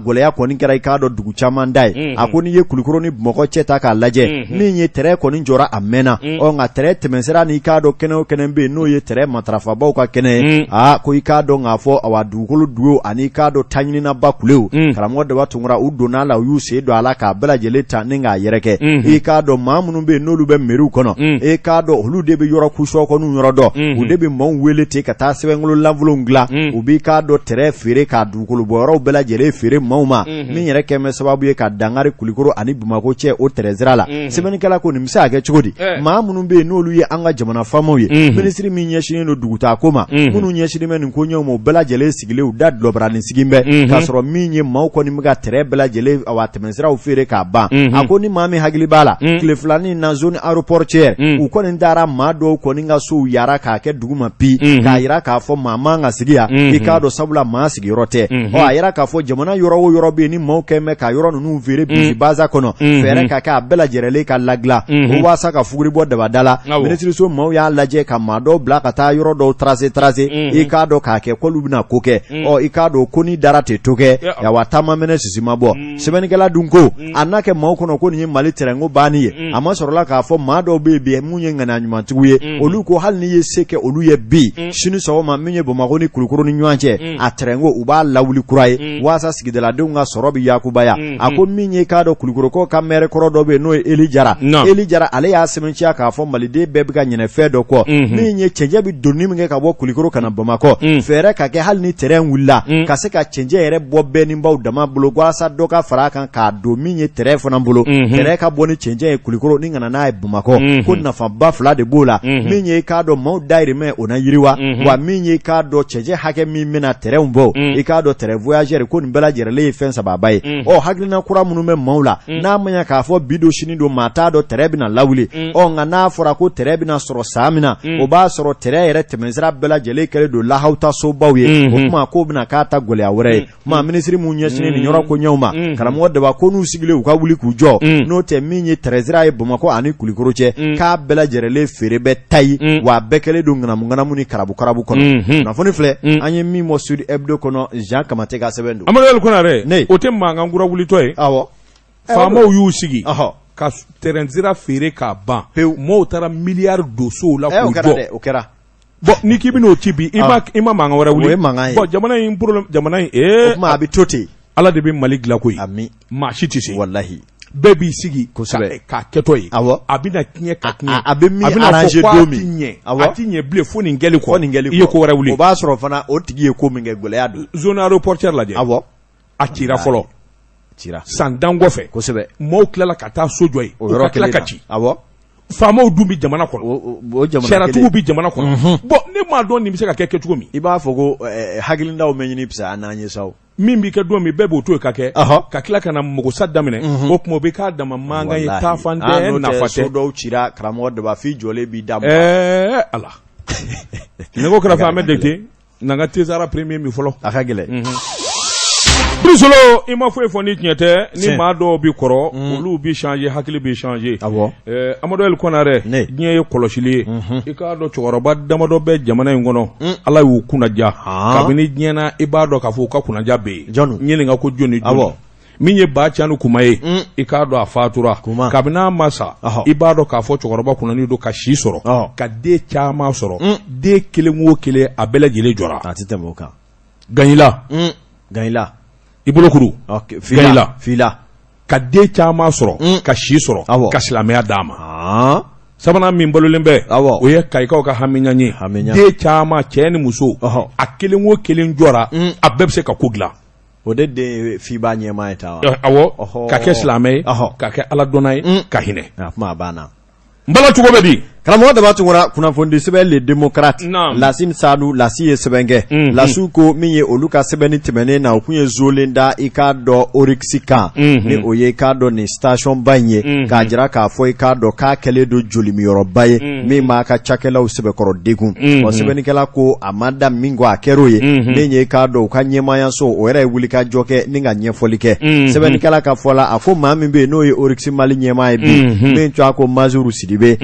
Speaker 2: gɛlɛya kɔni kɛra i k'a dɔn dugu caman da ye a ko n'i ye Kulukoro ni Bamakɔ cɛ ta k'a lajɛ min ye tɛrɛ kɔni jɔra a mɛnna nka tɛrɛ tɛmɛsira ni i k'a dɔn kɛnɛ o kɛnɛ bɛ yen n'o ye tɛrɛ matarafabaw ka kɛnɛ ye ko i k'a dɔn k'a fɔ awa dugukolo dugu ani i k'a dɔn taɲininaba kulew karamɔgɔ daba tunkara u donna la u y'u sen don a la la k'a bɛɛ lajɛlen ta ni k'a yɛrɛkɛ i k'a dɔn maa minnu bɛ yen n'olu bɛ mairie kɔnɔ i k'a dɔn olu de bɛ yɔrɔ kusɔ kɔnɔ yɔrɔ dɔn u de bɛ maaw wele ten ka taa sɛbɛnkolo lankolonw dilan u b'i k'a dɔn tɛrɛ feere k'a dugukolo bɔ yɔrɔw bɛɛ lajɛlen feere maaw ma min yɛrɛ kɛmɛ sababu ye ka dangari Kulikoro ani Bamako cɛ o tɛrɛsira la sɛbɛnnikɛla ko nin bɛ se ka kɛ cogo di maa minnu bɛ yen n'olu ye an ka jamana faamaw ye minisiri min ɲɛsinnen don dugutaa ko ma minnu ɲɛsinnen bɛ nin ko ɲɛw ma o bɛɛ lajɛlen sigilen u da dulɔbaranin sigin bɛ k'a sɔrɔ min ye maaw kɔni bɛ ka tɛrɛ bɛɛ lajɛlen a tɛmɛsiraw feere k'a ban a ko ni maa min hakili b'a la tile filanin na zone aéroportière u kɔni taara maa dɔw kɔni ka sow yara k'a kɛ dugu ma bi k'a yira k'a fɔ maa man ka sigi yan i k'a dɔn sabula maa sigiyɔrɔ tɛ a yira k'a fɔ jamana yɔrɔ o yɔrɔ bɛ yen ni maaw kɛn bɛ ka yɔrɔ ninnu feere bisi baza kɔnɔ fɛɛrɛ ka kɛ a bɛɛ lajɛlen ka ladilan o waasa ka fuguri bɔ dabada la minisiriso maaw y'a lajɛ ka maa dɔw bila ka taa yɔrɔ dɔw tracer i k'a dɔn k'a kɛ k'olu bɛna ko kɛ i k'a dɔn ko ni dara tɛ to kɛ yawa taama mɛnɛ sisi ma bɔ sɛbɛnnikɛla dun ko a n'a kɛ maaw kɔnɔ ko nin ye Mali terrain banni ye a ma sɔrɔla k'a fɔ maa dɔw bɛ yen bi mun ye ŋaniya ɲumantigiw ye olu ko hali ni ye se kɛ olu ye bi sini sɔgɔma min ye Bamako ni Kulikoro ni ɲɔgɔn cɛ a terrain u b'a lawuli kura ye waasa sigidaladenw ka sɔrɔ bɛ yakubaya a ko min ye k'a dɔn Kulikoroko ka maire kɔrɔ dɔ bɛ yen n'o ye Eli Jara Eli Jara ale y'a sɛbɛnciya k'a fɔ maliden bɛɛ bɛ ka ɲinɛ fɛn dɔ kɔ min ye cɛnjɛ bɛ donni min kɛ ka bɔ Kulikoro ka na Bamakɔ fɛɛrɛ ka kɛ hali ni terrain wulila ka se ka cɛnjɛ yɛrɛ bɔ bɛɛ ni baw dama bolo walasa dɔ ka fara kan k'a don min ye terrain fana bolo terrain ka bɔ ni cɛnjɛ ye Kulikoro ni kana n'a ye Bamakɔ ko nafaba fila de b'o la min ye k'a dɔn maaw dayirimɛ o na yiriwa wa min ye k'a dɔn cɛnjɛ hakɛ min bɛna terrain bɔ i k'a dɔn terrain voyageur ko nin bɛɛ lajɛlen ye fɛn sababa ye hakilina kura minnu bɛ maaw la n'a ma ɲɛ k'a fɔ bi don sini don maa t'a dɔn terrain bɛna lawuli nka n'a fɔra ko terrain bɛna sɔrɔ san min na o b'a sɔrɔ terrain yɛrɛ tɛmɛsira bɛɛ lajɛlen kɛlen don lahawta sobaw ye o tuma k'o bɛna k'a ta gɛlɛya wɛrɛ ye maa minisiri mun ɲɛsinnen nin yɔrɔ ko ɲɛw ma karamɔgɔ Daba ko n'u sigilen u ka wuli k'u jɔ n'o tɛ min ye tɛrɛsira ye Bamako ani Kulikoro cɛ k'a bɛɛ lajɛlen feere bɛ tayi wa a bɛɛ kɛlen don ŋanamu ni karabu kɔnɔ kunnafoni filɛ an ye min mɔ Sud Hebdo kɔnɔ Jean Kamate ka sɛbɛn don
Speaker 1: Amadu Konare o tɛ mankan kura wulitɔ ye faamaw y'u sigi ka tɛrɛnsira feere k'a ban maaw taara miliyari don sow la k'u jɔ
Speaker 2: o kɛra
Speaker 1: bon n'i k'i bɛn'o ci bi i ma mankan wɛrɛ wuli bon jamana in
Speaker 2: o tuma a bɛ to ten
Speaker 1: Ala de bɛ Mali dilan koyi maa si tɛ se
Speaker 2: walahi
Speaker 1: bɛɛ b'i sigi k'a kɛtɔ ye a bɛna tiɲɛ ka tiɲɛ
Speaker 2: a bɛ min arranger don min
Speaker 1: a ti ɲɛ bilen fo nin kɛli kɔ i ye ko wɛrɛ wuli
Speaker 2: o b'a sɔrɔ fana o tigi ye ko min kɛ gɛlɛya don
Speaker 1: zone aéroportière lajɛ a cira fɔlɔ san dan kɔfɛ
Speaker 2: kosɛbɛ
Speaker 1: maaw tilala ka taa so jɔ yen o ka tila ka ci faamaw dun bɛ jamana kɔnɔ sariyatigiw bɛ jamana kɔnɔ bon ne m'a dɔn nin bɛ se ka kɛ cogo min
Speaker 2: i b'a fɔ ko hakilinaw mɛ ɲini bisa a n'an ye saw
Speaker 1: min b'i kɛ don min bɛɛ b'o to yen ka kɛ ka tila ka na magosa daminɛ o tuma o bɛ k'a dama mankan ye taafan tɛ nafa tɛ
Speaker 2: so dɔw cira karamɔgɔ Daba f'i jɔlen b'i da
Speaker 1: ala ne ko kɛra faama dɛgte n'an ka tesara premier min fɔlɔ
Speaker 2: a ka gɛlɛn
Speaker 1: Birisolo i ma foyi fɔ ni tiɲɛ tɛ ni maa dɔw bi kɔrɔ olu bi changer hakili bi changer Amadu Konare diɲɛ ye kɔlɔsili ye i k'a dɔn cɛkɔrɔba damadɔ bɛ jamana in kɔnɔ Ala y'u kunnaja kabini diɲɛ na i b'a dɔn k'a fɔ u ka kunnaja bɛ yen ɲininka ko jɔnni jɔn min ye ba canu kuma ye i k'a dɔn a fatura kabini a ma sa i b'a dɔn k'a fɔ cɛkɔrɔba kunnani don ka si sɔrɔ ka den caman sɔrɔ den kelen o kelen a bɛɛ lajɛlen jɔra
Speaker 2: a tɛ tɛmɛ o kan
Speaker 1: Gayila i bolokuru
Speaker 2: fila
Speaker 1: ka den caman sɔrɔ ka si sɔrɔ ka silamɛya d'a ma sabanan min balolen bɛ o ye Kayikaw ka hamiya ye den caman cɛ ni muso a kelen o kelen jɔra a bɛɛ bɛ se ka ko dilan
Speaker 2: o de fiba ɲɛmaa ye ta
Speaker 1: ka kɛ silamɛ ye ka kɛ Ala dɔnna ye ka hinɛ
Speaker 2: kuma banna
Speaker 1: n bala cogo bɛ di
Speaker 2: karamɔgɔ Daba tugura kunnafoni sɛbɛn les démocrates Lassine Sadou Lasi ye sɛbɛn kɛ Lasiw ko min ye olu ka sɛbɛnni tɛmɛnen na o kun ye zolen da i k'a dɔn Oryx kan ni o ye i k'a dɔn nin station ba in ye k'a jira k'a fɔ i k'a dɔn k'a kɛlen don jolimiyɔrɔba ye min b'a ka cakɛlaw sɛbɛkɔrɔ degun sɛbɛnnikɛla ko a ma da min kɔ a kɛr'o ye min ye i k'a dɔn u ka ɲɛmaayaso o yɛrɛ ye wuli ka jɔ kɛ ni ka ɲɛfɔli kɛ sɛbɛnnikɛla ka fɔ la a ko maa min bɛ yen n'o ye Oryx Mali ɲɛmaa ye bi min tɔgɔ ko Mazuru Sidibe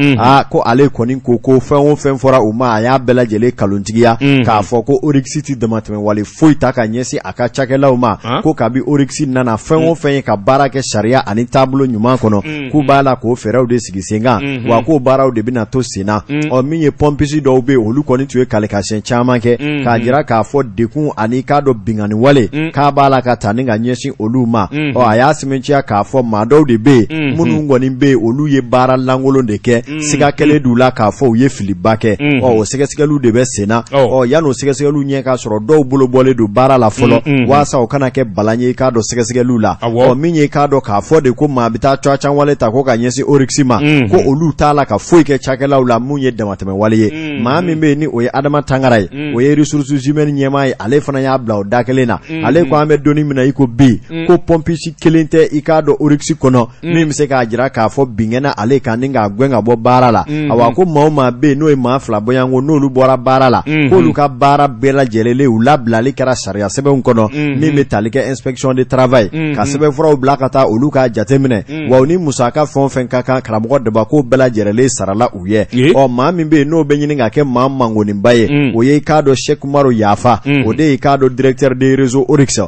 Speaker 2: ko ale kɔni ko fɛn o fɛn fɔra u ma a y'a bɛɛ lajɛlen kalontigiya k'a fɔ ko Oryx ti damatɛmɛ wale foyi ta ka ɲɛsin a ka cakɛlaw ma ko kabi Oryx nana fɛn o fɛn ye ka baara kɛ sariya ani taabolo ɲuman kɔnɔ k'u b'a la k'o fɛɛrɛw de sigi sen kan wa k'o baaraw de bɛna to sen na min ye pompisi dɔw bɛ olu kɔni tun ye kalikasiyɛn caman kɛ k'a jira k'a fɔ dekun ani k'a dɔn bingani wale k'a b'a la ka taa ni ka ɲɛsin olu ma a y'a sɛmɛnciya k'a fɔ maa dɔw de bɛ yen minnu kɔni bɛ yen olu ye baara lankolon de kɛ siga kɛlen d'u la k'a fɔ u ye filiba kɛ o sɛgɛsɛgɛliw de bɛ sen na yan'o sɛgɛsɛgɛliw ɲɛ k'a sɔrɔ dɔw bolo bɔlen don baara la fɔlɔ walasa o kana kɛ balan ye k'a dɔn sɛgɛsɛgɛliw la min ye k'a dɔn k'a fɔ de ko maa bɛ taa coacan wale ta ko ka ɲɛsin Oryx ma ko olu t'a la ka foyi kɛ cakɛlaw la mun ye damatɛmɛ wale ye maa min bɛ yen ni o ye Adama Tangara ye o ye ressources humaines ɲɛmaa ye ale fana y'a bila o da kelen na ale ko an bɛ donni min na i ko bi ko pompisi kelen tɛ i k'a dɔn Oryx kɔnɔ min bɛ se k'a jira k'a fɔ bingɛnna ale kan ni k'a gɛn ka bɔ baara la awa ko maa o maa bɛ yen n'o ye maa fila bɔɲɔgɔnko n'olu bɔra baara la k'olu ka baara bɛɛ lajɛlen u labilali kɛra sariya sɛbɛnw kɔnɔ min bɛ tali kɛ inspection de travail ka sɛbɛnfuraw bila ka taa olu k'a jateminɛ wa ni musaka fɛn o fɛn ka kan karamɔgɔ daba k'o bɛɛ lajɛlen sarala u ye maa min bɛ yen n'o bɛ ɲini ka kɛ maa mangoninba ye o ye i k'a dɔn Cheikh Umaru Yafa o de ye i k'a dɔn directeur des réseaux Oryx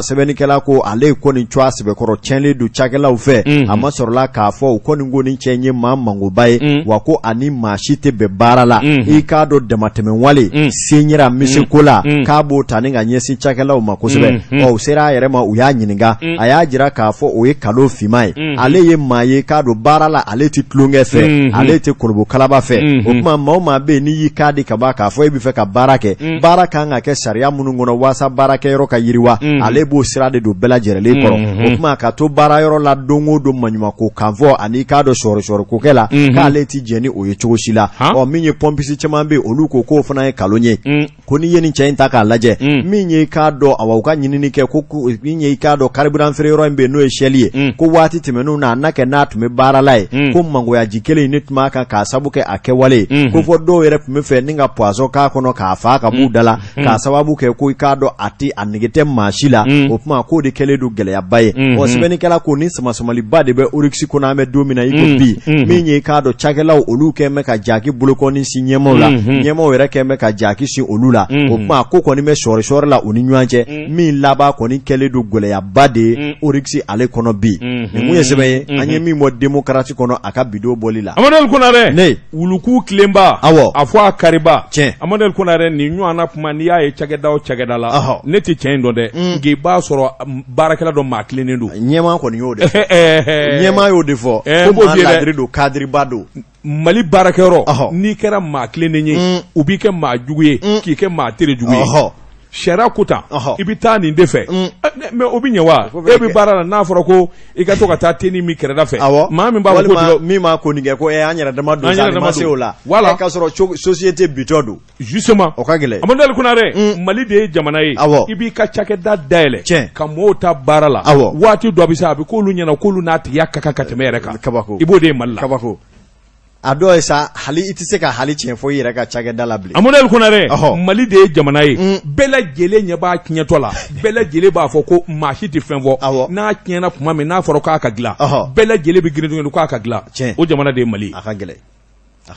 Speaker 2: sɛbɛnnikɛla ko ale kɔni coa sɛbɛkɔrɔ tiɲɛlen don cakɛlaw fɛ a ma sɔrɔla k'a fɔ u kɔni ko ni cɛ ye maa mangoba ye wa ko ani maa si tɛ bɛn baara la i k'a dɔn damatɛmɛ wale sen yɛrɛ misiko la k'a b'o ta ni ka ɲɛsin cakɛlaw ma kosɛbɛ u sera a yɛrɛ ma u y'a ɲininka a y'a jira k'a fɔ o ye kalo finman ye ale ye maa ye k'a dɔn baara la ale tɛ tulonkɛ fɛ ale tɛ kolobo kalaba fɛ o tuma maa o maa bɛ yen n'i y'i k'a di ka ban k'a fɔ e bɛ fɛ ka baara kɛ baara kan ka kɛ sariya minnu kɔnɔ walasa baarakɛyɔrɔ ka yiriwa ale b'o sira de don bɛɛ lajɛlen kɔrɔ o tuma ka to baarayɔrɔ la don o don maɲumanko kan fɔ ani k'a dɔn sɔrɔ-sɔrɔkokɛ la k'ale tɛ jɛn ni o ye cogo si la min ye pompisi caman bɛ yen olu ko k'o fana ye kalon ye ko n'i ye nin cɛ in ta k'a lajɛ min ye k'a dɔn awa u ka ɲinini kɛ ko min ye k'a dɔn carburant feereyɔrɔ in bɛ yen n'o ye Shell ye ko waati tɛmɛnenw na n'a kɛ n'a tun bɛ baarala ye ko mangoyaji kelen in ne tun b'a kan k'a sabu kɛ a kɛwale ye ko fɔ dɔw yɛrɛ tun bɛ fɛ ni ka poisson k'a kɔnɔ k'a fa ka b'u da la k'a sababu kɛ ko i k'a dɔn a nege tɛ maa si la o tuma k'o de kɛlen don gɛlɛyaba ye sɛbɛnnikɛla ko ni samasamaliba de bɛ Oryx kɔnɔ an bɛ don min na i ko bi min ye k'a dɔn cakɛlaw olu kɛn bɛ ka jaki bolokɔni si ɲɛmaw la ɲɛmaw yɛrɛ kɛn bɛ ka jaki si olu la o tuma ko kɔni bɛ sɔɔri la u ni ɲɔgɔn cɛ min laban kɔni kɛlen don gɛlɛyaba de ye Oryx ale kɔnɔ bi nin mun ye sɛbɛn ye an ye min bɔ démocratie kɔnɔ a ka bidon bɔli la
Speaker 1: Amadou Konare ne wuluku tilenba
Speaker 2: awɔ
Speaker 1: a fɔ a kariba
Speaker 2: tiɲɛ
Speaker 1: Amadou Konare nin ɲɔgɔnna kuma n'i y'a ye cakɛda o cakɛda la ne tɛ tiɲɛ in dɔn dɛ nka i b'a sɔrɔ baarakɛla dɔ maa tilennen don
Speaker 2: ɲɛmaa kɔni y'o de fɔ ɲɛmaa y'o de fɔ ko maa ladiri don kadiriba don
Speaker 1: Mali baarakɛyɔrɔ n'i kɛra maa tilennen ye u b'i kɛ maa jugu ye k'i kɛ maa tere jugu ye sariya ko tan i bɛ taa nin de fɛ mɛ o bɛ ɲɛ wa e bɛ baara la n'a fɔra ko i ka to ka taa tenni min kɛrɛda fɛ maa min b'a fɔ ko
Speaker 2: min m'a ko nin kɛ ko an yɛrɛ dama don sa ma se o la wala k'a sɔrɔ société bitɔ don
Speaker 1: justement
Speaker 2: o ka gɛlɛn
Speaker 1: Amadou Konare Mali de ye jamana ye i b'i ka cakɛda dayɛlɛ ka mɔɔw ta baara la waati dɔ bɛ se a bɛ k'olu ɲɛna k'olu n'a tigiya ka kan ka tɛmɛ yɛrɛ kan
Speaker 2: kabako
Speaker 1: i b'o de ye Mali la
Speaker 2: kabako a dɔw ye sa hali i tɛ se ka hali tiɲɛ fɔ i yɛrɛ ka cakɛda la bilen
Speaker 1: Amadou Konare Mali de ye jamana ye bɛɛ lajɛlen ɲɛ b'a tiɲɛtɔ la bɛɛ lajɛlen b'a fɔ ko maa si tɛ fɛn fɔ n'a tiɲɛna tuma min n'a fɔra k'a ka dilan bɛɛ lajɛlen bɛ girin k'a ka dilan o jamana de ye Mali
Speaker 2: a ka gɛlɛn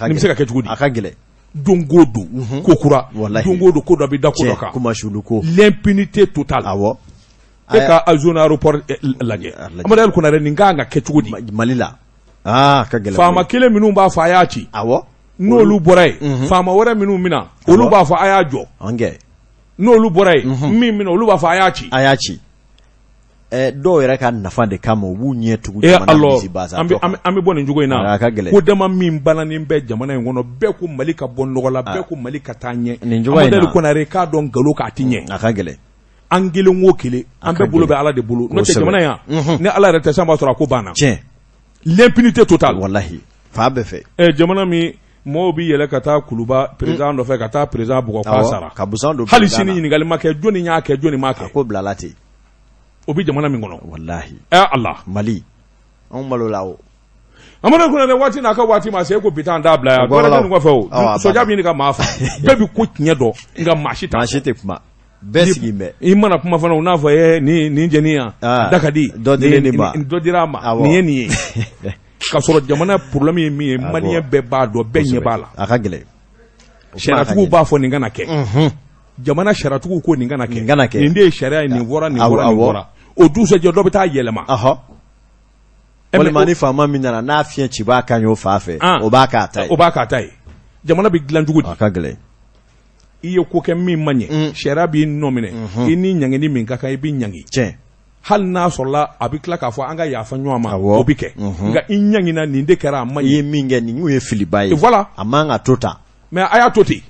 Speaker 1: nin bɛ se ka kɛ cogo di
Speaker 2: a ka gɛlɛn
Speaker 1: don o don ko kura don o don ko dɔ bɛ da ko dɔ kan
Speaker 2: kumasulu ko
Speaker 1: l'impunité totale e ka zone aéroport lajɛ Amadou Konare nin kan ka kɛ cogo di
Speaker 2: Mali la ka gɛlɛn
Speaker 1: faama kelen minnu b'a fɔ a y'a ci n'olu bɔra yen faama wɛrɛ minnu mina olu b'a fɔ a y'a jɔ n'olu bɔra yen min mina olu b'a fɔ a y'a ci
Speaker 2: dɔw yɛrɛ ka nafa de kama u b'u ɲɛ tugu jamana misibaza
Speaker 1: an bɛ bɔ nin cogo in na ko dama min bananen bɛ jamana in kɔnɔ bɛɛ ko Mali ka bɔ nɔgɔ la bɛɛ ko Mali ka taa ɲɛ Amadou Konare k'a dɔn nkalon k'a ti ɲɛ
Speaker 2: a ka gɛlɛn
Speaker 1: an kelen o kelen an bɛɛ bolo bɛ Ala de bolo n'o tɛ jamana yan ni Ala yɛrɛ tɛ san b'a sɔrɔ a ko banna l'impunité totale
Speaker 2: wallahi fa bɛɛ fɛ
Speaker 1: jamana min mɔɔw bɛ yɛlɛ ka taa kuluba président nɔfɛ ka taa président bugɔ k'a sara
Speaker 2: ka busan don
Speaker 1: hali sini ɲininkali ma kɛ jɔnni y'a kɛ jɔnni m'a kɛ
Speaker 2: ko bilala ten
Speaker 1: o bɛ jamana min kɔnɔ
Speaker 2: wallahi
Speaker 1: Allah
Speaker 2: Mali anw malo la o
Speaker 1: Amadou Konare waati n'a ka waati ma se e ko bi taa an da bila yan dɔwɛrɛ tɛ nin kɔfɛ o soja bɛ ɲini ka maa faga bɛɛ bɛ ko tiɲɛ dɔn nka maa si
Speaker 2: tɛ kuma bɛɛ sigi bɛ
Speaker 1: i mana kuma fana u n'a fɔ nin jɛni yan da ka di dɔ dira a ma nin ye nin ye ka sɔrɔ jamana problème ye min ye malien bɛɛ b'a dɔn bɛɛ ɲɛ b'a la
Speaker 2: a ka gɛlɛn
Speaker 1: sariatigiw b'a fɔ nin kana kɛ jamana sariatigiw ko nin kana kɛ nin de ye sariya ye nin bɔra nin bɔra o dusɛjɛ dɔ bɛ taa yɛlɛma
Speaker 2: walima ni faama min nana n'a fiɲɛ ci b'a kan y'o fa fɛ o b'a k'a ta ye
Speaker 1: jamana bɛ dilan cogo di
Speaker 2: a ka gɛlɛn
Speaker 1: i ye ko kɛ min man ɲɛ sariya b'i nɔ minɛ i ni ɲangini min ka kan i b'i ɲangi
Speaker 2: tiɲɛ
Speaker 1: hali n'a sɔrɔla a bɛ tila k'a fɔ an ka yafa ɲɔgɔn ma o bɛ kɛ nka i ɲangina nin de kɛra a man ɲɛ
Speaker 2: i ye min kɛ nin ye filiba ye
Speaker 1: voilà
Speaker 2: a man ka to tan
Speaker 1: mais a y'a to ten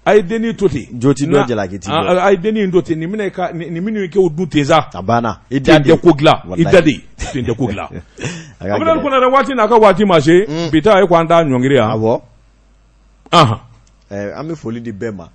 Speaker 1: a ye dennin to ten
Speaker 2: jo ti dɔ jalaki ti dɔ
Speaker 1: a ye dennin to ten nin minnu kɛ o dun ten sa
Speaker 2: a banna
Speaker 1: i da de ko dilan i da de ten tɛ ko dilan a bɛ kɔnɔ dɛ waati n'a ka waati ma se bi ta ye ko an t'a ɲɔngiri yan
Speaker 2: an bɛ foli di bɛɛ ma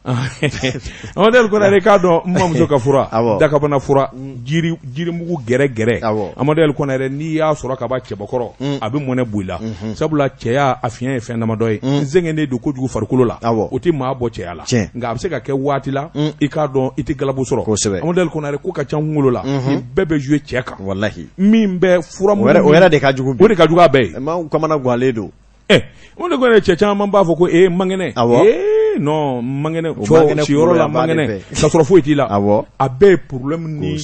Speaker 1: Amadou Konare k'a dɔn n mamuso ka fura dakabana fura jirimugu gɛrɛ Amadou Konare n'i y'a sɔrɔ ka ban cɛbakɔrɔ a bɛ mɔnɛ bɔ i la sabula cɛya a fiɲɛ ye fɛn damadɔ ye n sɛgɛnnen don kojugu farikolo la o tɛ maa bɔ cɛya la nka a bɛ se ka kɛ waati la i k'a dɔn i tɛ galabu sɔrɔ Amadou Konare ko ka ca kunkolo la ni bɛɛ bɛ jouer cɛ kan min bɛ fura
Speaker 2: o yɛrɛ de ka jugu
Speaker 1: o de ka jugu a bɛɛ ye
Speaker 2: maa kamana guwanlen don
Speaker 1: o de kɔni cɛ caman b'a fɔ ko mangɛnɛ non mangɛnɛ ciyɔrɔ la mangɛnɛ ka sɔrɔ foyi t'i la a bɛɛ ye problème ni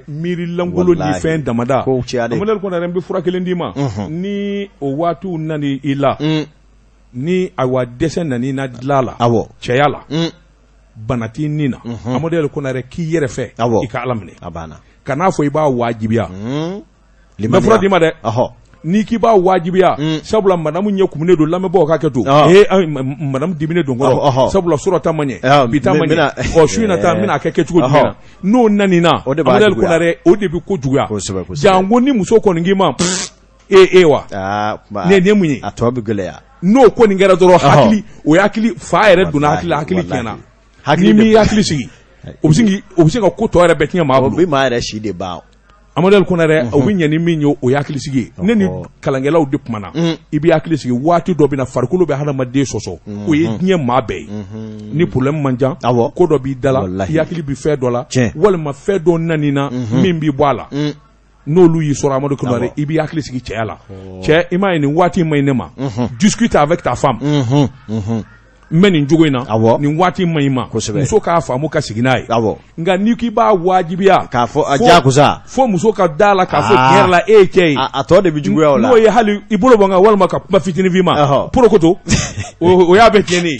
Speaker 1: miirilankolon ni fɛn damada Amadou Konare n bɛ fura kelen d'i ma ni o waatiw nani i la ni ayiwa dɛsɛ nani na dilan la cɛya la bana t'i nin na Amadou Konare k'i yɛrɛ fɛ i ka Ala minɛ kan'a fɔ i b'a wajibiya n bɛ fura d'i ma dɛ n'i k'i b'a wajibiya sabula madamu ɲɛ kumune don lamɛnbagaw ka kɛ to madamu dimine don kɔrɔ sabula sɔrɔ ta man ɲɛ bi ta man ɲɛ su in na ta n bɛna kɛ kɛcogo jumɛn na n'o nanina Amadou Konare o de bɛ ko juguya janko ni muso kɔni k'i ma wa nin ye mun ye
Speaker 2: a tɔ bɛ gɛlɛya
Speaker 1: n'o ko nin kɛra dɔrɔn hakili o hakili fa yɛrɛ donna hakili tiɲɛna n'i m'i hakili sigi o bɛ se ka ko tɔ yɛrɛ bɛɛ tiɲɛ maa bolo
Speaker 2: o bɛ maa yɛrɛ si de ban
Speaker 1: Amadou Konare o bɛ ɲɛ ni min ye o hakili sigi ne ni kalankɛlaw de kumana i bɛ hakili sigi waati dɔ bɛ na farikolo bɛ hadamaden sɔsɔ o ye diɲɛ maa bɛɛ ye ni problème man jan ko dɔ b'i da la i hakili bɛ fɛn dɔ la walima fɛn dɔ nanina min b'i bɔ a la n'olu y'i sɔrɔ Amadou Konare i bɛ hakili sigi cɛya la cɛ i m'a ye nin waati man ɲi ne ma discute avec ta femme n bɛ nin cogo in na nin waati man ɲi ma muso k'a faamu ka sigi n'a ye nka n'i k'i b'a wajibiya
Speaker 2: k'a fɔ a diyagosa
Speaker 1: fo muso ka da la k'a fɔ tiɲɛ yɛrɛ la e ye cɛ ye
Speaker 2: a tɔ de bɛ juguya o la
Speaker 1: n'o ye hali i bolo bɔ n kan walima ka kuma fitinin f'i ma porokoto o y'a bɛɛ tiɲɛni ye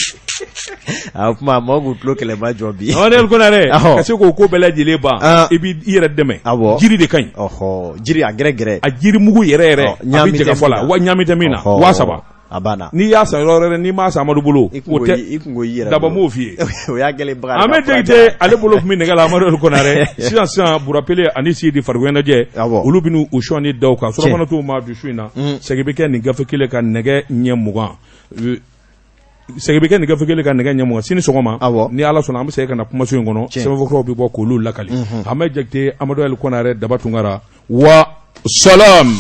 Speaker 2: o tuma maaw b'u tulo kɛlɛma jɔ bi
Speaker 1: Amadou Konare ka se k'o ko bɛɛ lajɛlen ban i b'i yɛrɛ dɛmɛ jiri de ka ɲi
Speaker 2: jiri a gɛrɛgɛrɛ a
Speaker 1: jiri mugu yɛrɛ a bɛ Jekafo la wa ɲaami tɛ min na 3000
Speaker 2: a banna
Speaker 1: n'i y'a san yɔrɔ wɛrɛ n'i m'a san Amadou bolo o tɛ daba m'o f'i ye
Speaker 2: o y'a gɛlɛn baga
Speaker 1: an bɛ dégité ale bolo tun bɛ nɛgɛ la Amadou Konare sisan Burapele ani Sidi farikolo ɲɛnajɛ olu bɛ n'u sɔnni da o kan surafana t'o ma dusu in na segin bɛ kɛ nin gafe kelen ka nɛgɛ ɲɛ 20 segin bɛ kɛ nin gafe kelen ka nɛgɛ ɲɛ 20 sini sɔgɔma ni Ala sɔnna an bɛ segin ka na kumaso in kɔnɔ sɛbɛnfɔkuraw bɛ bɔ k'olu lakali an bɛ dégité Amadou Konare daba tunkara wa salam.